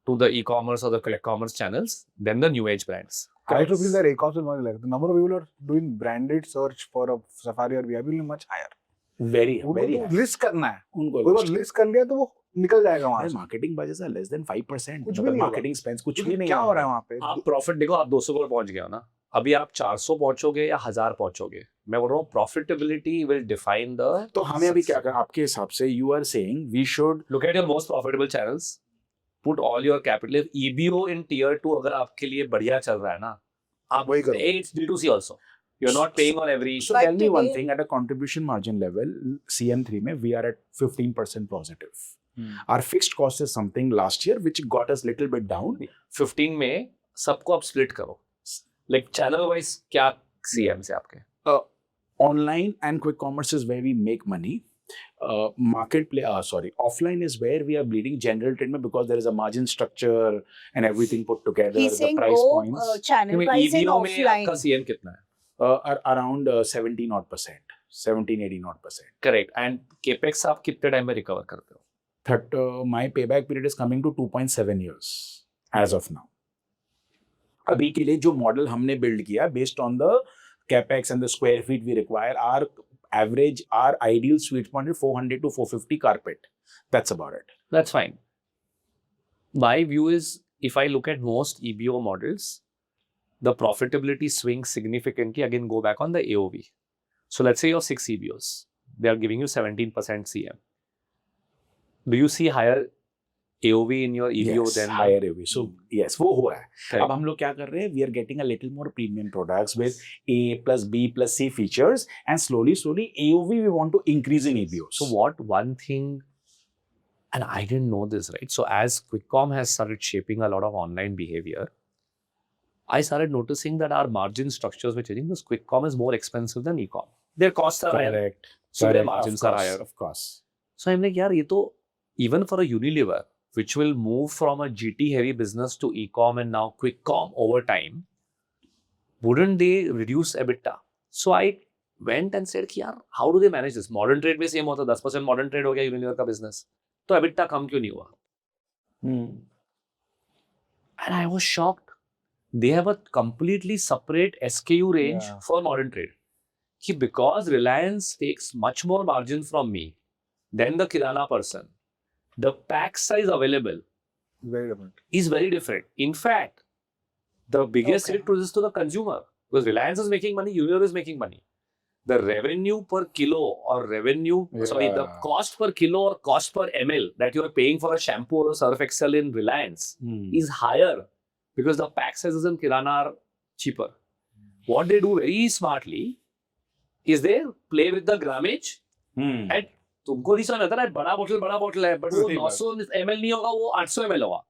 to the e-commerce or the quick commerce channels than the new age brands. I also feel that ACOS is more like the number of people who are doing branded search for a Safari or VIP will be much higher. Very high. List करना है, उनको कोई बार list कर लिया तो वो निकल जाएगा वहां से. मार्केटिंग बजट है less than 5%. कुछ भी नहीं मार्केटिंग स्पेंस कुछ भी नहीं क्या हो रहा है वहां पे? आप प्रॉफिट देखो, आप 200 करोड़ पहुंच गए हो ना, अभी आप 400 पहुंचोगे या 1000 पहुंचोगे, मैं बोल रहा हूँ प्रॉफिटेबिलिटी विल डिफाइन द. तो हमें अभी क्या करना आपके हिसाब से? You are saying we should look at your most profitable channels, put all your capital. EBO in tier 2 अगर आपके लिए बढ़िया चल रहा है ना, आप वही करो. It's D2C also. You're not paying on every. So But tell me one today- thing, at a contribution margin level, CM3 में we are at 15% positive. Our fixed cost is something last year which got us little bit down. 15 में सबको आप split करो, like channel wise क्या CM से आपके. Online and quick commerce is where we make money. Offline is where we are bleeding general trade में because there is a margin structure and everything put together. He's the saying price go points channel price in EBO में offline. आपका CM कितना है? are around 17-odd%, 17-18-odd%. Correct. And capex आप कितने time में recover करते हो? My payback period is coming to 2.7 years as of now. अभी के लिए जो मॉडल हमने बिल्ड किया based on the capex and the square feet we require, our ideal sweet spot is 400 to 450 carpet. That's about it. That's fine. My view is, if I look at most EBO models, the profitability swings significantly. Again, go back on the AOV. So let's say you're 6 EBOs. They are giving you 17% CM. Do you see higher AOV in your EBO Yes, than higher AOV. So yes, वो हुआ है. Correct. अब हम लोग क्या कर रहे हैं? We are getting a little more premium products with A plus B plus C features, and slowly AOV we want to increase in EBOs. So what one thing, and I didn't know this, right? So as QuickCom has started shaping a lot of online behavior, I started noticing that our margin structures were changing because QuickCom is more expensive than eCom. Their costs are higher. Correct. So their Correct. margins Of are course, higher. Of course. So I'm like, yaar, ye to, even for a Unilever, which will move from a GT heavy business to e-com and now QuickCom over time, wouldn't they reduce EBITDA? So I went and said, yaar, how do they manage this? Modern trade में same होता, 10% modern trade हो गया Unilever का business. तो EBITDA कम क्यों नहीं हुआ? And I was shocked. They have a completely separate SKU range Yeah. for modern trade. Because Reliance takes much more margin from me than the Kirana person, the pack size available Very different. is very different. In fact, the biggest hit to this to the consumer, because Reliance is making money, Unilever is making money. The revenue per kilo or the cost per kilo or cost per ml that you are paying for a shampoo or a Surf Excel in Reliance is higher because the pack sizes in Kirana are cheaper. What they do very smartly is they play with the grammage and तुमको नहीं समझ आता ना, बड़ा बोतल है, but वो 900 ml नहीं होगा, वो 800 ml होगा,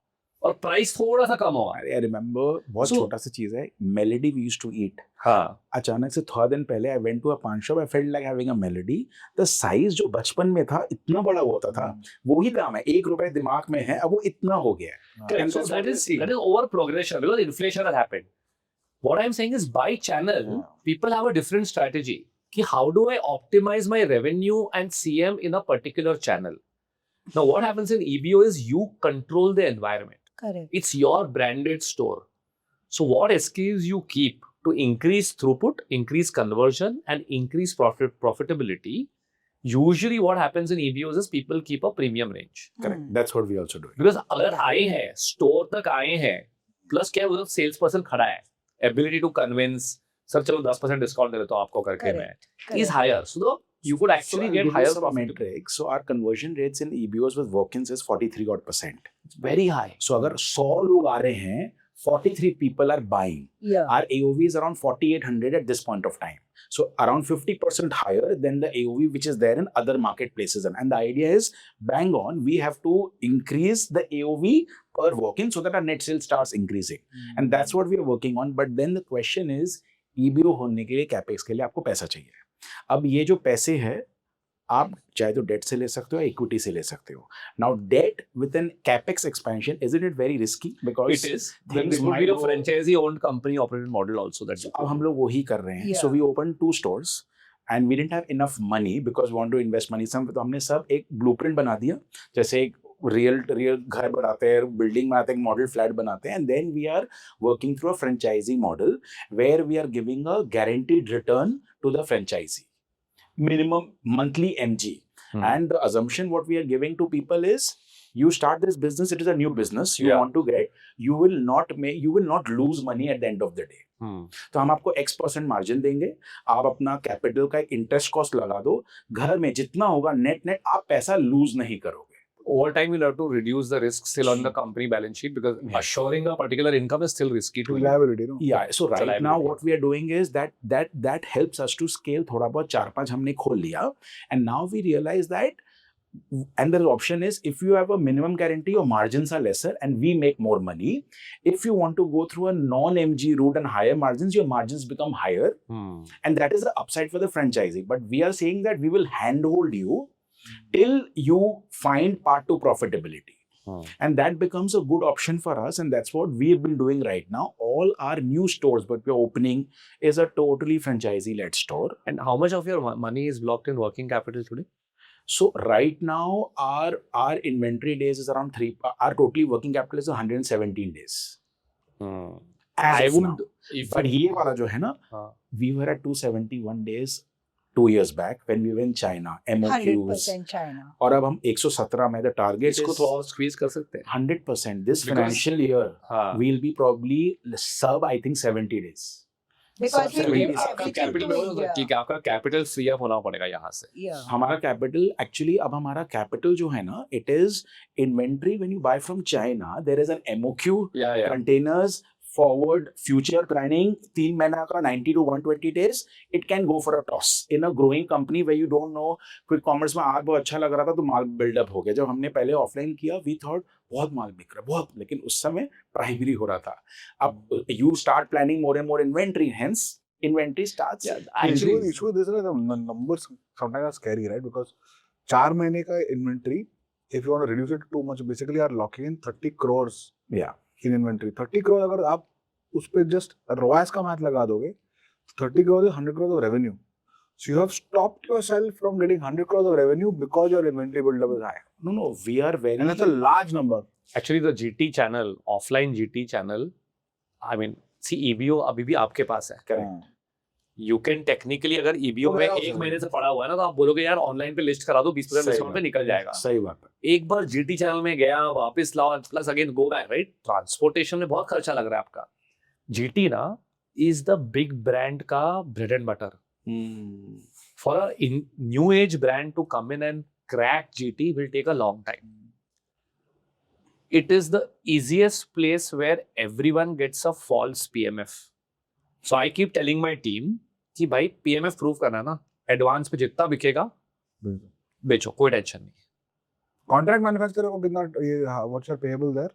और प्राइस थोड़ा सा कम होगा। I remember बहुत So- छोटा सा चीज है, Melody we used to eat. हाँ, अचानक से थोड़ा दिन पहले I went to a pawn shop, I felt like having a Melody. The size जो बचपन में था इतना बड़ा होता था, वही दाम है, ₹1 दिमाग में है, अब वो इतना हो गया है. correct. And So that's that what we is see. over progression because inflation has happened. What I'm saying is by channel, Yeah. people have a different strategy. कि how do I optimize my revenue and CM in a particular channel? Now, what happens in EBO is you control the environment. Correct. It's your branded store. So, what SKUs you keep to increase throughput, increase conversion, and increase profitability? Usually, what happens in EBOs is people keep a premium range. Correct. That's what we also do. Because अगर आए हैं, store तक आए हैं, plus क्या उधर sales person खड़ा है, एबिलिटी टू कन्विंस, सर चलो 10% डिस्काउंट दे देता हूँ आपको करके मैं, Correct. Is higher, so you could So actually I'll get give you higher some profitability. metrics. So our conversion rates in EBOs with walk-ins is 43%. It's very high. So अगर 100 लोग आ रहे हैं, 43 people are buying. Yeah. Our AOV is around 4,800 at this point of time. So around 50% higher than the AOV which is there in other marketplaces. And the idea is, bang on, we have to increase the AOV per walk-in so that our net sales starts increasing. And that's what we are working on. But then the question is, EBO होने के लिए, capex के लिए आपको पैसा चाहिए. अब ये जो पैसे है, आप चाहे तो डेट से ले सकते हो या इक्विटी से ले सकते हो. Now debt with an capex expansion, isn't it very risky? Because It is. Then things it would be might a go- franchisee owned company operated model also. That's अब हम लोग वही कर रहे हैं. Yeah. So we open 2 stores and we didn't have enough money because we want to invest money some. तो हमने सब एक ब्लूप्रिंट बना दिया, जैसे एक रियल घर बनाते हैं, बिल्डिंग बनाते हैं, मॉडल फ्लैट बनाते हैं, and then we are working through a franchisee model where we are giving a guaranteed return to the franchisee, minimum monthly MG. And the assumption what we are giving to people is, you start this business, it is a new business you Yeah. want to get, you will not lose money at the end of the day. तो हम आपको X% margin देंगे, आप अपना capital का एक interest cost लगा दो, घर में जितना होगा नेट आप पैसा लूज नहीं करोगे. over time you'll have to reduce the risk still on the company balance sheet because assuring a particular income is still risky to you. Liability, no? Yeah, so right liability. now what we are doing is that helps us to scale. थोड़ा बहुत 4-5 हमने खोल लिया, and now we realize that, and the option is, if you have a minimum guarantee, your margins are lesser and we make more money. If you want to go through a non-MG route and higher margins, your margins become higher, and that is the upside for the franchisee. But we are saying that we will handhold you till you find part to profitability. And that becomes a good option for us, and that's what we have been doing right now. All our new stores but we're opening is a totally franchisee-led store. And how much of your money is blocked in working capital today? So right now our inventory days is around 3. Our totally working capital is 117 days. As I of would, now. if But ये वाला जो है ना, हाँ. we were at 271 days 2 years back when we were in China. MOQs. 100% China. और अब हम 117 में, the target इसको is थोड़ा और squeeze कर सकते हैं. 100%. This Because- financial year हाँ. we'll be probably sub, I think, 70 days. Because सबसे we बड़ी give बात, आपका everything कैपिटल to में India. कि आपका कैपिटल फ्री अप होना पड़ेगा यहाँ से. Yeah. हमारा कैपिटल एक्चुअली, अब हमारा कैपिटल जो है ना, it is inventory. When you buy from China, there is an MOQ, Yeah. Containers, forward, future planning, 3 महीना का 90 to 120 days. It can go for a toss in a growing company where you don't know. Quick commerce में आज बहुत अच्छा लग रहा था तो माल बिल्डअप हो गया. जब हमने पहले ऑफलाइन किया, वी थॉट बहुत माल बिक रहा है, बहुत, लेकिन उस समय प्राइमरी हो रहा था. अब you start planning more and more inventory, hence inventory starts. Actually, issue this is the numbers sometimes are scary, right? Because 4 महीने का inventory, if you want to reduce it too much, basically you are locking in 30 crores Yeah. in inventory. 30 crores अगर आप उस पे just ROAS का math लगा दोगे, 30 crores is 100 crores of revenue. So you have stopped yourself from getting 100 crores of revenue because your inventory buildup is high. No, we are very. And that's a large number. actually the GT channel, offline GT channel, I mean, see EBO अभी भी आपके पास है. Correct. You can technically, अगर EBO में warehouse एक है. महीने से पड़ा हुआ है ना, तो आप बोलोगे यार ऑनलाइन पे लिस्ट करा दो, 20% सही डिस्काउंट पे बात. निकल जाएगा. सही बात है. एक बार GT चैनल में गया, वापस लाओ, plus again go back, right? Transportation में बहुत खर्चा लग रहा है आपका. GT ना इज द बिग ब्रांड का bread and butter. For a new age brand to come in and crack GT will take a long time. It is the easiest place where everyone gets a false PMF. So I keep telling my team कि भाई PMF prove करना है ना, advance पे जितना बिकेगा बेचो, कोई टेंशन नहीं. Contract manufacturer को कितना, what's your payable there?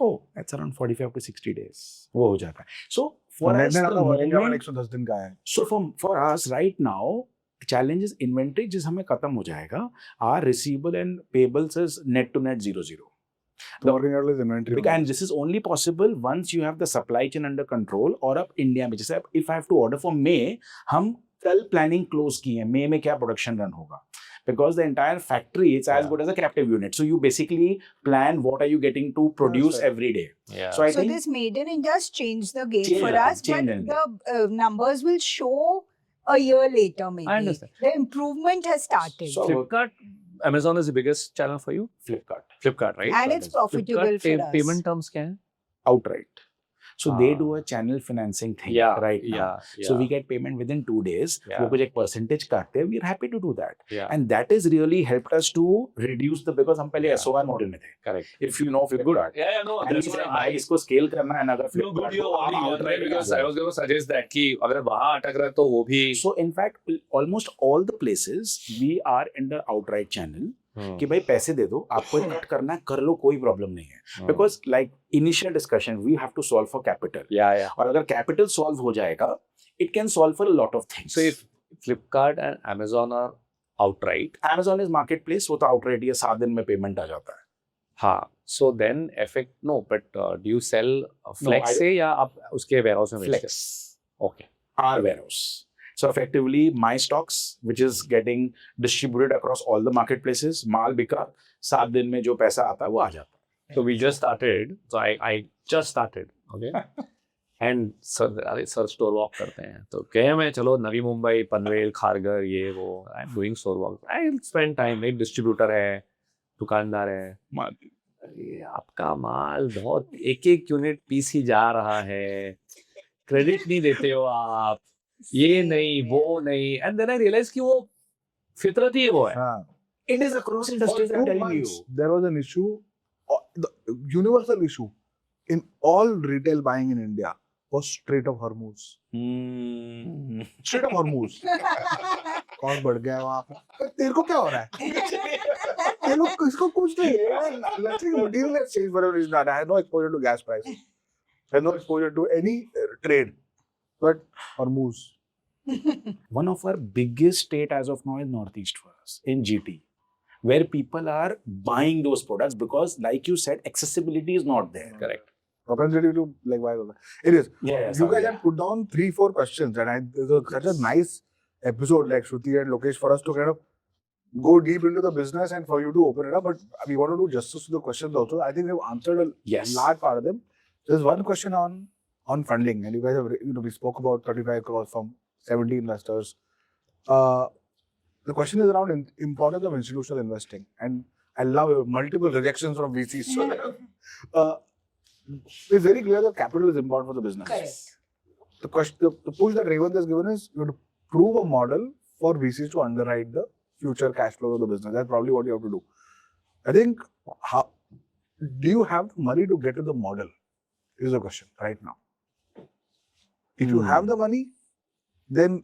Oh, that's around 45 to 60 days. वो हो जाता है. So for us, net the working capital moment, 110 दिन का है. so for us right now, challenge is inventory जिस हमें खत्म हो जाएगा. Our receivable and payables is net to net 0-0. तो working capital is inventory. And this is only possible once you have the supply chain under control. और अब India में जैसे if I have to order for May, हम कल planning close की है मई में क्या प्रोडक्शन रन होगा. Because the entire factory is as good as a captive unit. So you basically plan what are you getting to produce That's right. every day. Yeah. So I So think this Made in India has changed the game Changed for the- us, changed but the the numbers will show a year later maybe. I understand. The improvement has started. So- Flipkart, Amazon is the biggest channel for you. Flipkart Flipkart, right? And it's profitable Flipkart for us. payment terms क्या है? outright. So they Ah. do a channel financing thing right now. Yeah. So we get payment within 2 days. Yeah. वो कुछ एक percentage काटते हैं. We are happy to do that. Yeah. And that has really helped us to reduce the because हम पहले Yeah. SOR model में थे. Correct. If you know Flipkart. Yeah, no. And we said भाई इसको scale करना है अगर No, good Flipkart you को already आप done outright that because कर I was going to suggest that कि अगर वहाँ अटक रहा है तो वो भी So in fact, almost all the places we are in the outright channel Hmm. कि भाई पैसे दे दो आपको कट करना है कर लो कोई प्रॉब्लम नहीं है. Hmm. Because like initial discussion we have to solve for capital. Yeah. और अगर कैपिटल सॉल्व हो जाएगा it can solve for a lot of things. So if Flipkart and Amazon are outright, Amazon is marketplace वो तो outright ही है 7 दिन में payment आ जाता है. हाँ, so then effect no, but do you sell Flex I- से या आप उसके warehouse में बेचते Flex हैं? Okay. our warehouse. So effectively my stocks which is getting distributed across all the marketplaces माल बिका 7 दिन में जो पैसा आता है वो आ जाता है. So we just started. So I just started. Okay. And अरे सर स्टोर वॉक करते हैं तो कहे मैं चलो नवी मुंबई पनवेल खारगर ये वो I am doing store walk I spend time एक डिस्ट्रीब्यूटर है दुकानदार है अरे आपका माल बहुत एक यूनिट पीसी जा रहा है क्रेडिट नहीं देते हो आप ये नहीं वो नहीं एंड देन आई रियलाइज कि वो फितरत ही वो है हाँ. It is across For industries 2 I'm telling months, you. there was an issue, the universal issue in all retail buying in India was Strait of Hormuz. Strait of Hormuz. कौन बढ़ गया वहाँ पे? तेरे को क्या हो रहा है? ये लोग किसको कुछ नहीं है. Nothing material has changed for a reason. I had no exposure to gas prices. I had no exposure to any trade. But Hormuz. One of our biggest state as of now is Northeast for us in GT, where people are buying those products because, like you said, accessibility is not there. Correct Propensity to like buy those. It is. Yeah, You guys have put down 3-4 questions, and there's such a nice episode like Shruti and Lokesh for us to kind of go deep into the business and for you to open it up. But we want to do justice to the questions also. I think we've answered a Yes. large part of them. There's one question on funding, and you guys have we spoke about 35 crores from 70 investors. The question is around importance of institutional investing, and I love multiple rejections from VCs. So, it's very clear that capital is important for the business. Correct. The question, the push that Revant has given is you have to prove a model for VCs to underwrite the future cash flow of the business. That's probably what you have to do. I think, how do you have the money to get to the model? Is the question right now. If you have the money, then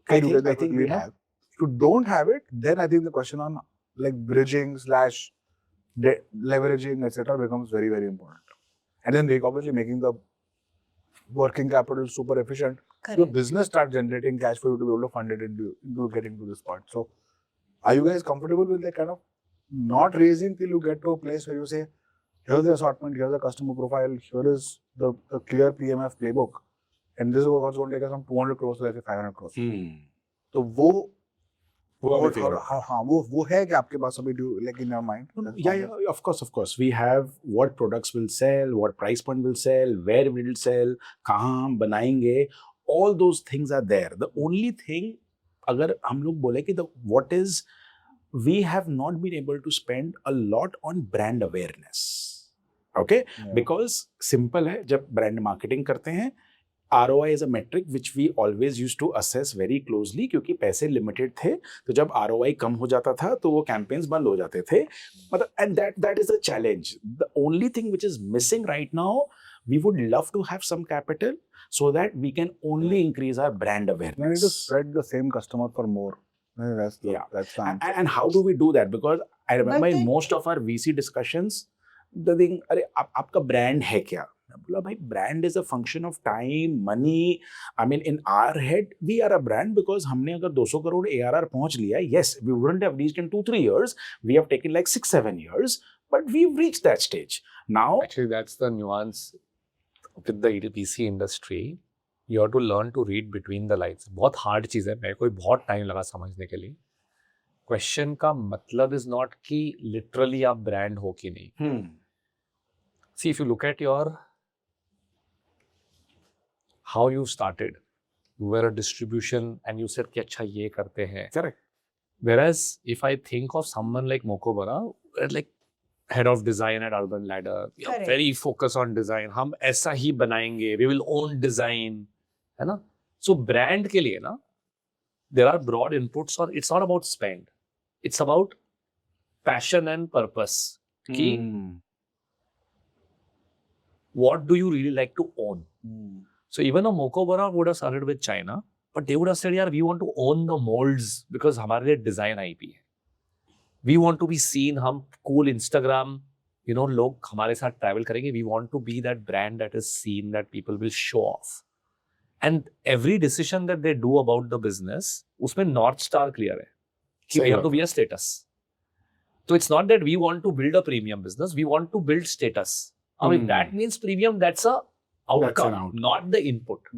I can you get think, I that think quickly we enough? have. If you don't have it, then I think the question on like bridging / leveraging, etc., becomes very, very important. And then obviously making the working capital super efficient. The Correct. business starts generating cash for you to be able to fund it into getting to this part. So, are you guys comfortable with like kind of not raising till you get to a place where you say, here's the assortment, here's the customer profile, here is the clear PMF playbook, and this is what's going to take us from 200 crores to let's say 500 crores. तो वो वो है कि आपके पास अभी like in your mind? Yeah, of course. We have what products will sell, what price point will sell, where will it sell, कहाँ हम बनाएंगे, all those things are there. The only thing, अगर हम लोग बोले कि what is, we have not been able to spend a lot on brand awareness. Okay? Yeah. Because simple है, जब brand marketing करते हैं, ROI is a metric which we always used to assess very closely क्योंकि पैसे limited थे तो जब ROI कम हो जाता था तो वो campaigns बंद हो जाते थे मतलब and that is a challenge. The only thing which is missing right now, we would love to have some capital so that we can only increase our brand You need to awareness. spread the same customer for more. That's Yeah. that's fine. And how do we do that? Because I remember But in then- most of our VC discussions, the thing, अरे आपका brand है क्या? मैं बोला भाई brand is a function of time, money. I mean in our head we are a brand because हमने अगर 200 crore ARR पहुंच लिया, yes, we wouldn't have reached in 2-3 years, we have taken like 6-7 years, but we've reached that stage now. Actually, that's the nuance with the EPC industry. You have to learn to read between the lines. बहुत hard चीज़ है, मेरे को भी बहुत time लगा समझने के लिए. क्वेश्चन का मतलब इज नॉट कि लिटरली आप ब्रांड हो कि नहीं. See, if you look at your how you started, you were a distribution and you said कि अच्छा ये करते हैं. Correct. Whereas if I think of someone like Mokobara, like head of design at Urban Ladder, we are Correct. very focused on design. हम ऐसा ही बनाएंगे. We will own design, है ना? So brand के लिए ना, there are broad inputs or it's not about spend. It's about passion and purpose. कि what do you really like to own? So even a Mokobara would have started with China, but they would have said, yeah, we want to own the molds because हमारे लिए design IP है. We want to be seen, हम cool Instagram, you know, लोग हमारे साथ travel करेंगे. We want to be that brand that is seen, that people will show off. And every decision that they do about the business, उसमें North Star clear है. कि we have to be a status. So it's not that we want to build a premium business, we want to build status. I mean, that means premium, that's a outcome, not the input.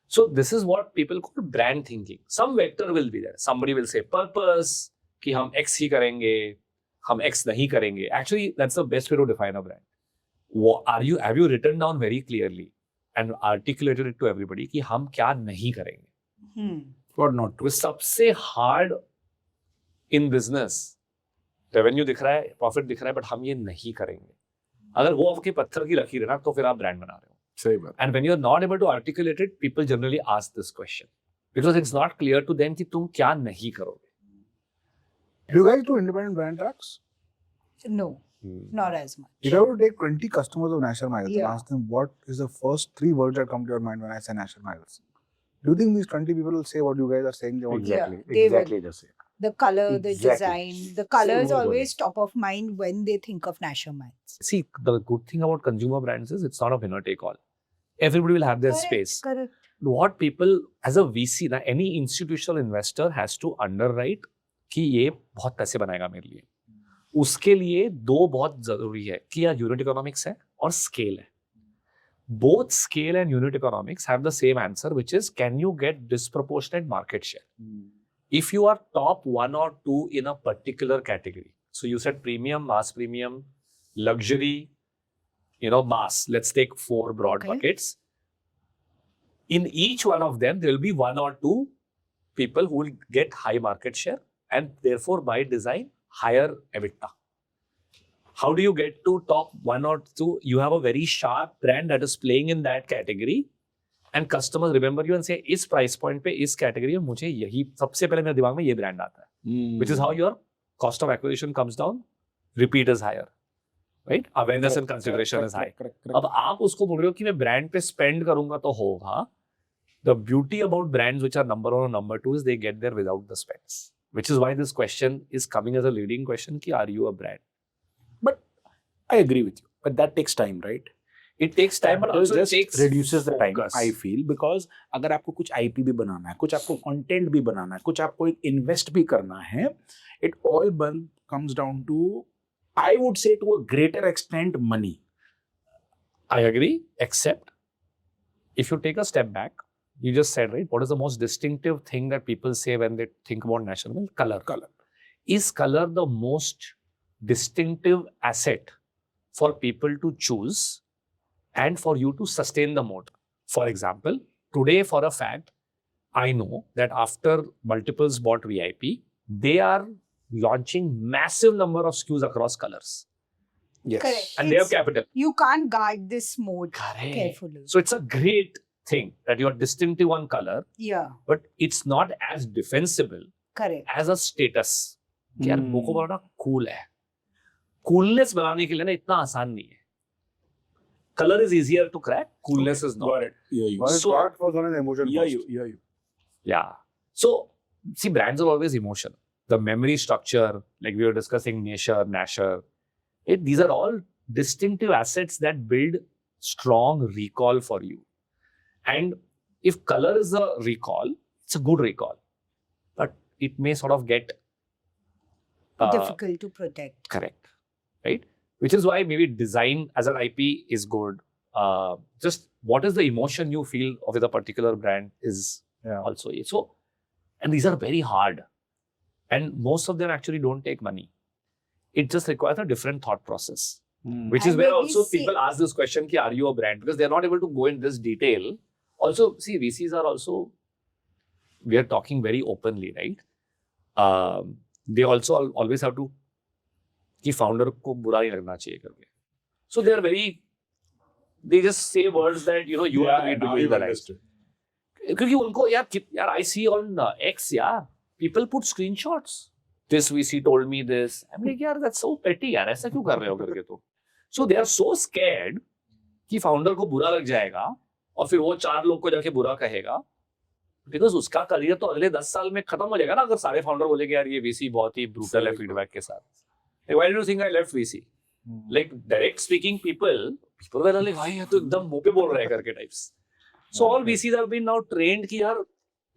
So this is what people call brand thinking. Some vector will be there. Somebody will say purpose, कि हम X ही करेंगे, हम X नहीं करेंगे. Actually, that's the best way to define a brand. Have you written down very clearly and articulated it to everybody कि हम क्या नहीं करेंगे? What not to? वो सबसे hard in business. Revenue दिख रहा है, profit दिख रहा है, but हम ये नहीं करेंगे. अगर वो आपके पत्थर की लकीर है ना, तो फिर आप ब्रांड बना रहे हो. सही बात. And when you're not able to articulate it, people generally ask this question because it's not clear to them कि तुम क्या नहीं करोगे. Do you guys do independent brand tracks? No, not as much. If I were to take 20 customers of National Miles and Yeah. ask them what is the first 3 words that come to your mind when I say National Miles, do you think these 20 people will say what you guys are saying they want to say? Exactly. they will. Exactly the same. The color, the Exactly. design, the color is Same always top of mind when they think of National Miles. See, the good thing about consumer brands is it's not a winner take all. Everybody will have their space. Correct. What people as a VC ना, any institutional investor has to underwrite कि ये बहुत पैसे बनाएगा मेरे लिए. उसके लिए दो बहुत जरूरी है कि यार यूनिट इकोनॉमिक्स है और स्केल है. Both scale and unit economics have the same answer, which is can you get disproportionate market share? If you are top 1 or 2 in a particular category, so you said premium, mass premium, luxury, you know, mass. Let's take 4 broad buckets. In each one of them, there will be 1 or 2 people who will get high market share and therefore by design higher EBITDA. How do you get to top 1 or 2? You have a very sharp brand that is playing in that category and customers remember you and say इस price point पे इस category में मुझे यही सबसे पहले मेरे दिमाग में ये brand आता है. Which is how your cost of acquisition comes down, repeat is higher, right? Awareness and consideration is high. अब आप उसको बोल रहे हो कि मैं brand पे spend करूंगा तो होगा. The beauty about brands which are number 1 or number 2 is they get there without the spends. Which is why this question is coming as a leading question कि are you a brand? But I agree with you. But that takes time, right? It takes time, but also it takes reduces the time. focus. I feel because अगर आपको कुछ IP भी बनाना है, कुछ आपको content भी बनाना है, कुछ आपको invest भी करना है, it all comes down to, I would say to a greater extent, money. I agree, except if you take a step back, you just said, right, what is the most distinctive thing that people say when they think about national? Color. Is color the most distinctive asset for people to choose and for you to sustain the moat? For example, today for a fact, I know that after multiples bought VIP, they are launching massive number of SKUs across colors. Yes. Correct. And they have capital. You can't guard this mode carefully. So it's a great thing that you're distinctive on color, Yeah, but it's not as defensible correct. as a status. कि यार Mokobara cool है. Coolness बनाने के लिए ना इतना आसान नहीं है. Color is easier to crack. Coolness is not. Got it. Yeah, One is So- product first, one is emotion Yeah, first. you. Yeah. So, see, brands are always emotion. The memory structure, like we were discussing, Nasher, these are all distinctive assets that build strong recall for you. And if color is a recall, it's a good recall, but it may sort of get Difficult to protect. correct, right? Which is why maybe design as an IP is good. Just what is the emotion you feel with a particular brand is Yeah. also so. And these are very hard, and most of them actually don't take money. It just requires a different thought process. Which is And where maybe also see- people ask this question, ki, are you a brand? Because they're not able to go in this detail. Also, see, VCs are also, we are talking very openly, right? They also always have to, कि founder को बुरा नहीं लगना चाहिए करके. So they are very, they just say words that, you know, you have to be doing the right. क्योंकि उनको यार I see on X, यार, people put screenshots. This VC told me this. I'm like, यार, that's so petty, यार, ऐसा क्यों कर रहे हो करके तो? So they are so scared कि फाउंडर को बुरा लग जाएगा और फिर वो 4 लोग को जाके बुरा कहेगा, बिकॉज उसका करियर तो अगले 10 साल में खत्म हो जाएगा ना अगर सारे फाउंडर बोलेंगे यार ये VC बहुत ही ब्रूटल है फीडबैक के साथ. Like, why did you think I left VC? Like direct speaking people were like, भाई ये तो एकदम मुंह पे बोल रहे हैं करके types. So all VCs have been now trained कि यार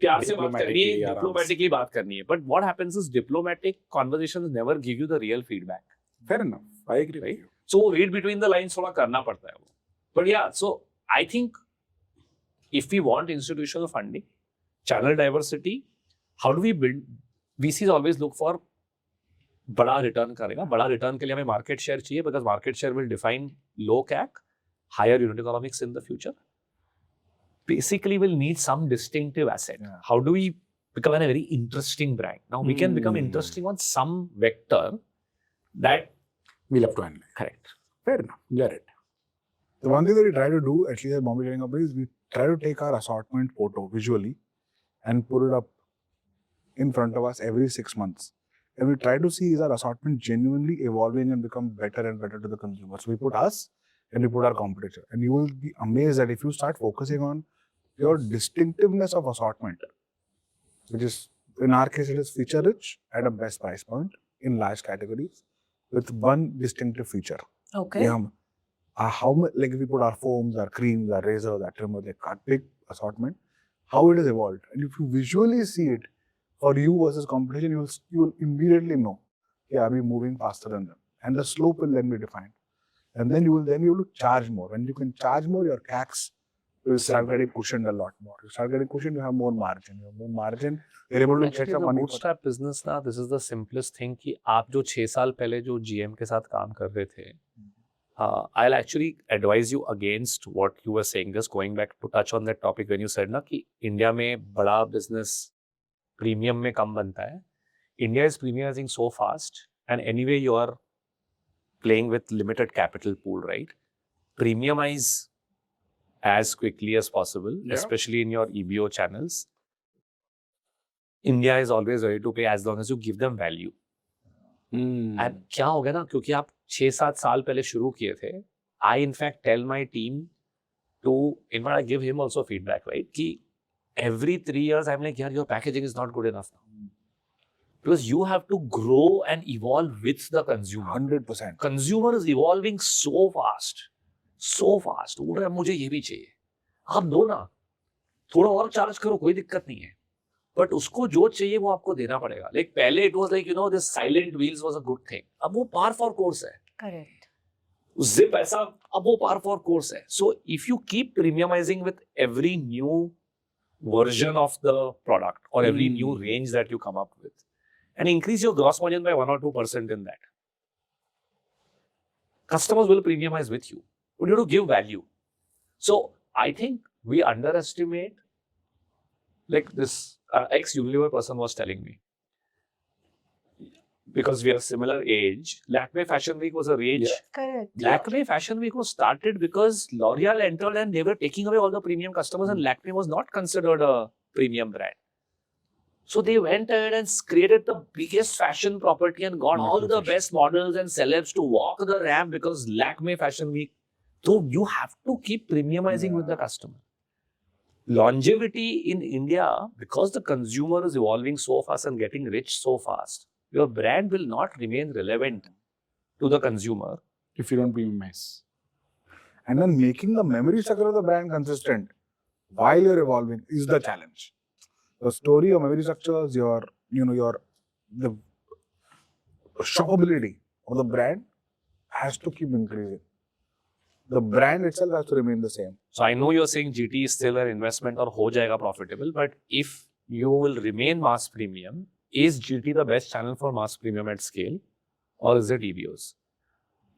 प्यार से बात करनी है, diplomatically बात करनी है. But what happens is diplomatic conversations never give you the real feedback. Fair enough. I agree. Right? So read between the lines थोड़ा करना पड़ता है वो. But yeah, so I think if we want institutional funding, channel diversity, how do we build? VCs always look for बड़ा return करेगा. बड़ा return के लिए हमें मार्केट शेयर चाहिए because market share will define low CAC, higher unit economics in the future. Basically, we'll need some distinctive asset. Yeah. How do we become a very interesting brand? Now we can become interesting on some vector that We'll have to analyze. correct. Fair enough. Get it. The one thing that we try to do, at least at Bombay Trading Company, is we try to take our assortment photo visually and put it up in front of us every 6 months. And we try to see is our assortment genuinely evolving and become better and better to the consumer. So we put us and we put our competitor. And you will be amazed that if you start focusing on your distinctiveness of assortment, which is, in our case, it is feature rich at a best price point in large categories with one distinctive feature. Okay. Yeah. How much, like if we put our foams, our creams, our razors, our trimmers, like our big assortment, how it has evolved. And if you visually see it for you versus competition, you will immediately know, yeah, are we moving faster than them? And the slope will then be defined. And then you will be able to charge more. When you can charge more, your CACs will start getting cushioned a lot more. You start getting cushioned, you have more margin. You have more margin, you're able to Actually, get your the money. bootstrap business ना, this is the simplest thing कि आप जो 6 साल पहले जो GM के साथ काम कर रहे थे, I'll actually advise you against what you were saying. Just going back to touch on that topic when you said ना कि इंडिया में बड़ा business premium में कम बनता है. India is premiumizing so fast, and anyway you are playing with limited capital pool, right? Premiumize as quickly as possible, Yeah. especially in your EBO channels. India is always ready to pay as long as you give them value. And क्या हो गया ना, क्योंकि आप 6-7 साल पहले शुरू किए थे, I in fact tell my team to, in fact I give him also feedback, right? कि every 3 years I'm like, यार, your packaging is not good enough now. Because you have to grow and evolve with the consumer. 100%. Consumer is evolving so fast. So fast. बोल रहा है मुझे ये भी चाहिए. आप दो ना, थोड़ा और चार्ज करो, कोई दिक्कत नहीं है. बट उसको जो चाहिए वो आपको देना पड़ेगा. लाइक पहले it was like you know this silent wheels was a good thing. अब वो पार फॉर कोर्स है. Correct. जिप ऐसा, अब वो पार फॉर कोर्स है. So if you keep premiumising with every new version of the product or every new range that you come up with, and increase your gross margin by 1 or 2% in that, customers will premiumize with you. But you have to give value. So I think we underestimate, like this ex-Unilever person was telling me, because we are similar age, Lakme Fashion Week was a rage. Correct. Lakme Fashion Week was started because L'Oreal entered and they were taking away all the premium customers, and Lakme was not considered a premium brand. So they went ahead and created the biggest fashion property and got all the best models and celebs to walk the ramp because Lakme Fashion Week. So you have to keep premiumizing with the customer. Longevity in India, because the consumer is evolving so fast and getting rich so fast, your brand will not remain relevant to the consumer if you don't premiumize. And then making the memory structure of the brand consistent while you're evolving is the challenge. The story of memory structures, the shoppability of the brand has to keep increasing. The brand itself has to remain the same. So I know you're saying GT is still an investment or हो जाएगा profitable, but if you will remain mass premium, is GT the best channel for mass premium at scale, or is it EBOs?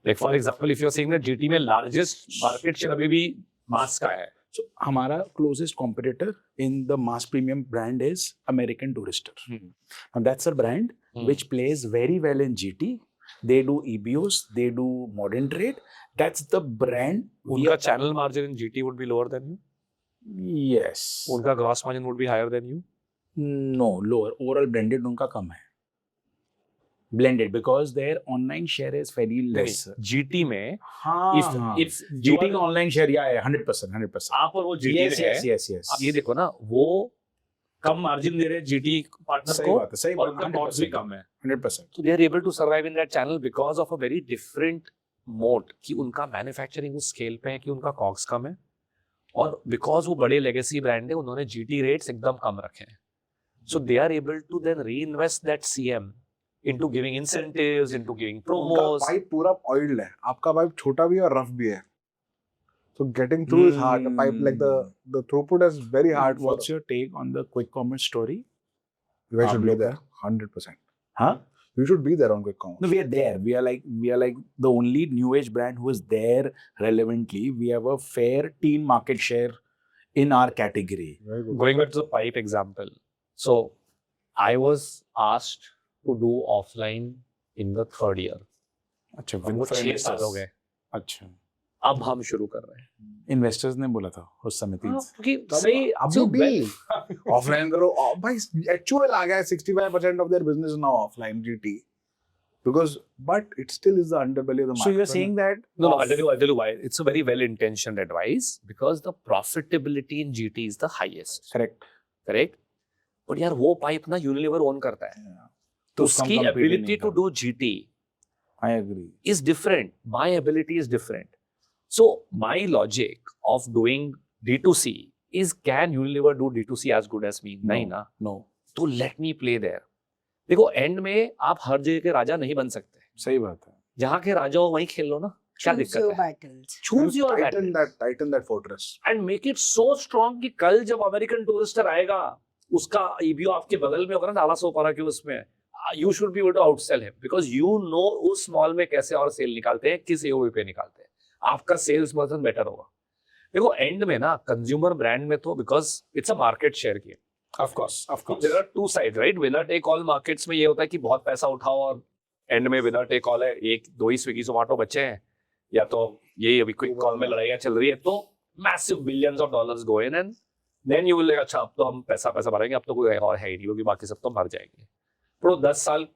Like for example, if you're saying that GT में largest market share अभी भी mass का है, So हमारा closest competitor in the mass premium brand is American Tourister. And that's a brand which plays very well in GT. They do EBOs, they do modern trade. That's the brand. उनका channel margin in GT would be lower than you. Yes. उनका gross margin would be higher than you. No, lower. Overall blended उनका कम है. Blended because their online share is very less. GT में हाँ. if GT का online share yeah 100%. आप और वो GT Yes, में है, yes. आप ये देखो ना, वो कम मार्जिन दे रहे हैं GT पार्टनर सही को बात है, सही और बात उनका है, कॉस्ट भी कम है. 100%. So they are able to survive in that channel because of a very different mode कि उनका मैन्युफैक्चरिंग उस स्केल पे है कि उनका कॉस्ट कम है और बिकॉज वो बड़े लेगेसी ब्रांड है उन्होंने GT रेट्स एकदम कम रखे हैं. So they are able to then reinvest that CM into giving incentives, into giving उनका promos. पाइप पूरा ऑयल्ड है, आपका पाइप छोटा भी है और रफ भी है. So getting through is hard. The pipe, like the throughput is very hard. What's your take on the quick commerce story? We should be Look. there, 100%. Huh? We should be there on quick commerce. No, we are there. We are like the only new age brand who is there relevantly. We have a fair teen market share in our category. Very good. Going back to the pipe example. So I was asked to do offline in the third year. अच्छा, वो 6 साल हो गए. अच्छा. अब हम शुरू कर रहे हैं. इन्वेस्टर्स ने बोला था उस समय क्योंकि सही अभी भी offline करो. भाई HUL आ गया है, 65% of their business is now offline GT. But it still is the underbelly of the market. So you're saying that No, I'll tell you why. It's a very well-intentioned advice because the profitability in GT is the highest. Correct? But यार वो pipe ना Unilever own करता है. तो उसकी ability to do GT I agree. is different. My ability is different. So my logic of doing D2C is, can Unilever do D2C as good as me? नहीं ना. No. तो let me play there. देखो and में आप हर जगह के राजा नहीं बन सकते. सही बात है. जहाँ के राजा हो वहीं खेल लो ना. क्या Choose दिक्कत your है? battles. Choose your battle tighten that fortress. and make it so strong कि कल जब अमेरिकन टूरिस्टर आएगा उसका EBO आपके बगल में होगा ना, डाला सो पारा के उसमें, you should be able to outsell him because you know उस मॉल में कैसे और सेल निकालते हैं, किस AOV पे निकालते हैं. आपका सेल्स पर्सन बेटर होगा. देखो एंड में ना कंज्यूमर ब्रांड में तो because it's a market share game. Of course. There are two side right. Winner take all markets में ये होता है कि बहुत पैसा उठाओ और एंड में विनर टेक ऑल है. एक दो ही स्विगी जोमेटो बचे हैं या तो ये अभी क्विक कॉल में लड़ाइयाँ चल रही है तो massive billions of dollars go in and then you will, अच्छा अब तो हम पैसा भरेंगे, अब तो कोई और है ही नहीं क्योंकि बाकी सब तो मर जाएंगे. तो 10 साल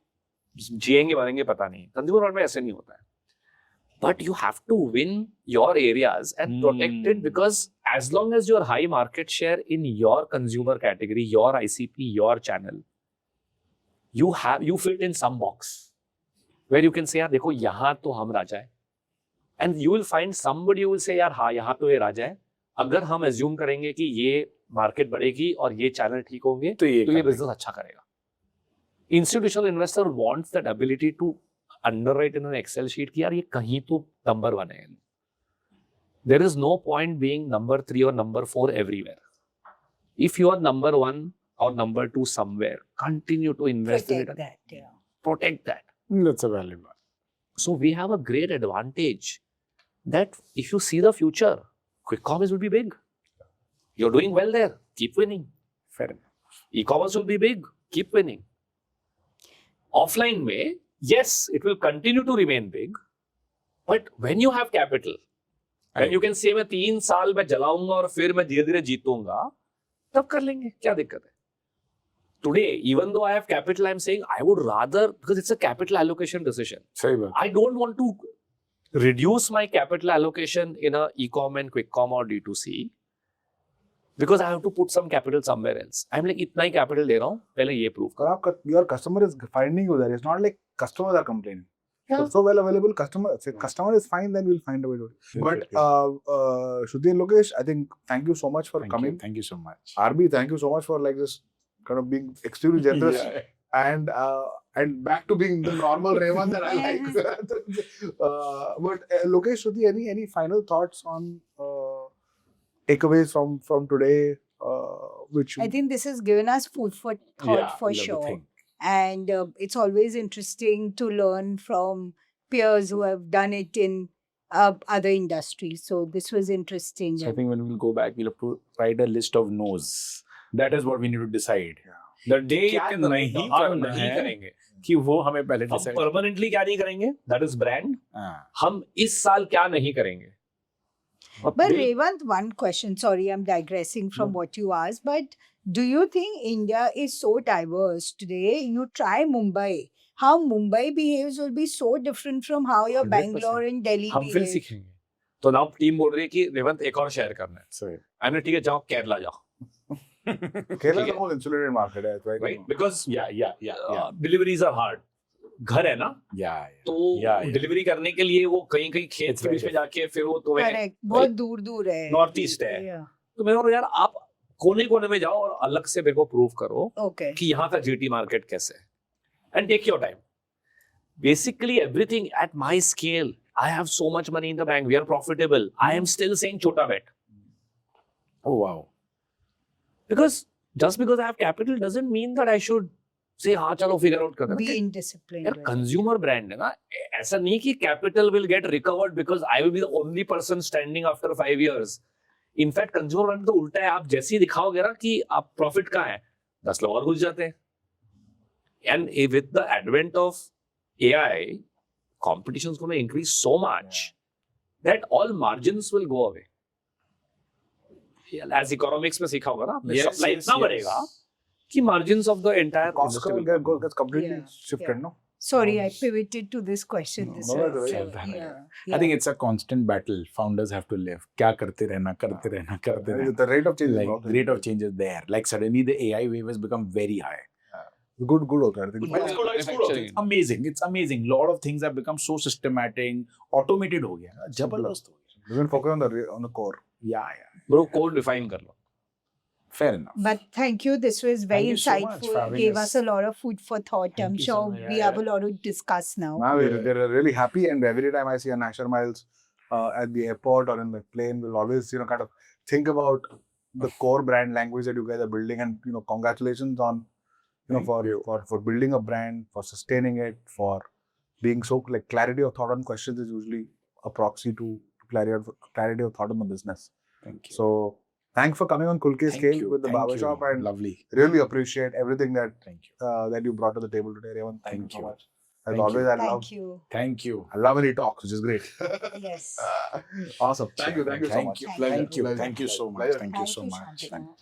जिएंगे मरेंगे पता नहीं. कंज्यूमर वर्ल्ड में ऐसे नहीं होता है. But you have to win your areas and protect it because as long as your high market share in your consumer category, your ICP, your channel, you fit in some box where you can say यार देखो यहाँ तो हम राजा है, and you will find somebody who will say यार हाँ यहाँ तो ये राजा है. अगर हम assume करेंगे कि ये मार्केट बढ़ेगी और ये चैनल ठीक होंगे तो ये बिजनेस अच्छा करेगा. Institutional investor wants that ability to underwrite in an Excel sheet कि यार ये कहीं तो number 1 है. There is no point being number 3 or number 4 everywhere. If you are number 1 or number 2 somewhere, continue to invest in it. Protect that. Yeah. Protect that. That's a valid one. So we have a great advantage that if you see the future, quick commerce will be big. You're doing well there. Keep winning. Fair enough. E-commerce will be big. Keep winning. Offline में, yes, it will continue to remain big. But when you have capital, and you can say मैं 3 साल में जलाऊंगा और फिर मैं धीरे-धीरे जीतूंगा, तब कर लेंगे. क्या दिक्कत है? Today, even though I have capital, I'm saying I would rather, because it's a capital allocation decision. सही बात. I don't want to reduce my capital allocation in a e-com and quick com or D2C because I have to put some capital somewhere else. I'm like इतना ही capital दे रहा हूँ, पहले ये prove करो. Your customer is finding you there. It's not like customers are complaining. So well available customer. If customer is fine, then we'll find a way to do it. But Shruti and Lokesh, I think thank you so much for coming. Thank you so much. RB, thank you so much for like just kind of being extremely generous and back to being the normal Revant that I like. But Lokesh, Shruti, any final thoughts on takeaways from today? Which I think this has given us food for thought for love the sure. thing. And it's always interesting to learn from peers who have done it in other industries. So this was interesting. So I think when we'll go back, we'll have to write a list of no's. That is what we need to decide. The day क्या कि करना नहीं हम करना नहीं है करेंगे कि वो हमें पहले हम decide. परमानेंटली क्या नहीं करेंगे दैट इज ब्रांड हाँ. हम इस साल क्या नहीं करेंगे But Revant, one question. Sorry, I'm digressing from what you asked. But do you think India is so diverse today? You try Mumbai. How Mumbai behaves will be so different from how your 100%. Bangalore and Delhi हम फिर behave. सीखेंगे तो now team बोल रही है कि रेवंत एक और शेयर करना है So, हमने ठीक है जाओ केरला जाओ Kerala is the most insulated market, right? Right because yeah. Deliveries are hard घर है ना Yeah. तो Yeah. डिलीवरी करने के लिए वो कहीं कहीं खेत It's के बीच में very जाके फिर वो तुम्हें Correct. बहुत दूर दूर है. नॉर्थ ईस्ट है Yeah. तो मैं बोल रहा हूँ, यार आप कोने कोने में जाओ और अलग से मेरे को प्रूव करो Okay. कि यहाँ का जीटी मार्केट कैसे है and take your time basically everything at my scale I have so much money in the bank we are profitable I am still saying छोटा bet Oh wow. Because just because I have capital doesn't mean that I should say हाँ चलो figure out कर Be indisciplined. यार with it. Consumer brand है ना ऐसा नहीं कि capital will get recovered because I will be the only person standing after 5 years in fact consumer brand तो उल्टा है आप जैसे ही दिखाओगे ना कि आप प्रॉफिट का है 10 लोग और घुस जाते हैं and with the advent of AI competition is going to increase so much that all margins will go away. As economics में सीखा होगा ना आपने Yes, supply yes, इतना yes. बढ़ेगा कि margins of the entire Cost industry will curve go. gets completely Yeah, shifted, yeah. no? Sorry, I pivoted to this question. No, This no, was, no, no, yeah. I think it's a constant battle. Founders have to live. क्या करते रहना, करते रहना, करते रहना. The rate of change is Like not rate of change is there. Like suddenly the AI wave has become very high. good होता है. I think. But it's good, it's good. It's amazing. It's amazing. Lot of things have become so systematic, automated हो गया. जबरदस्त हो गया. We will focus on the core. Yeah. Bro, code define कर लो. Fair enough. But thank you. This was very Thank you so much insightful. for having Gave us. us a lot of food for thought. I'm you so sure much. we Yeah, have a lot to discuss now. Now they're really happy, and every time I see a National Miles at the airport or in the plane, we'll always kind of think about the core brand language that you guys are building, and congratulations on for building a brand, for sustaining it, for being so like clarity of thought on questions is usually a proxy to clarity of thought on the business. Thank you. So thanks for coming on Kulke Thank Scale you. with the Thank barbershop, you. and Lovely. really appreciate everything that Thank you. that you brought to the table today, Revan. Thank Thank you so you. much. As Thank always, you. Thank you. Thank you. I love when he talks, which is great. Yes. Awesome. Thank you so much. Thank you. Thank you. Thank you so much. Pleasure. Thank you so much. Thank you so much. Shantanu.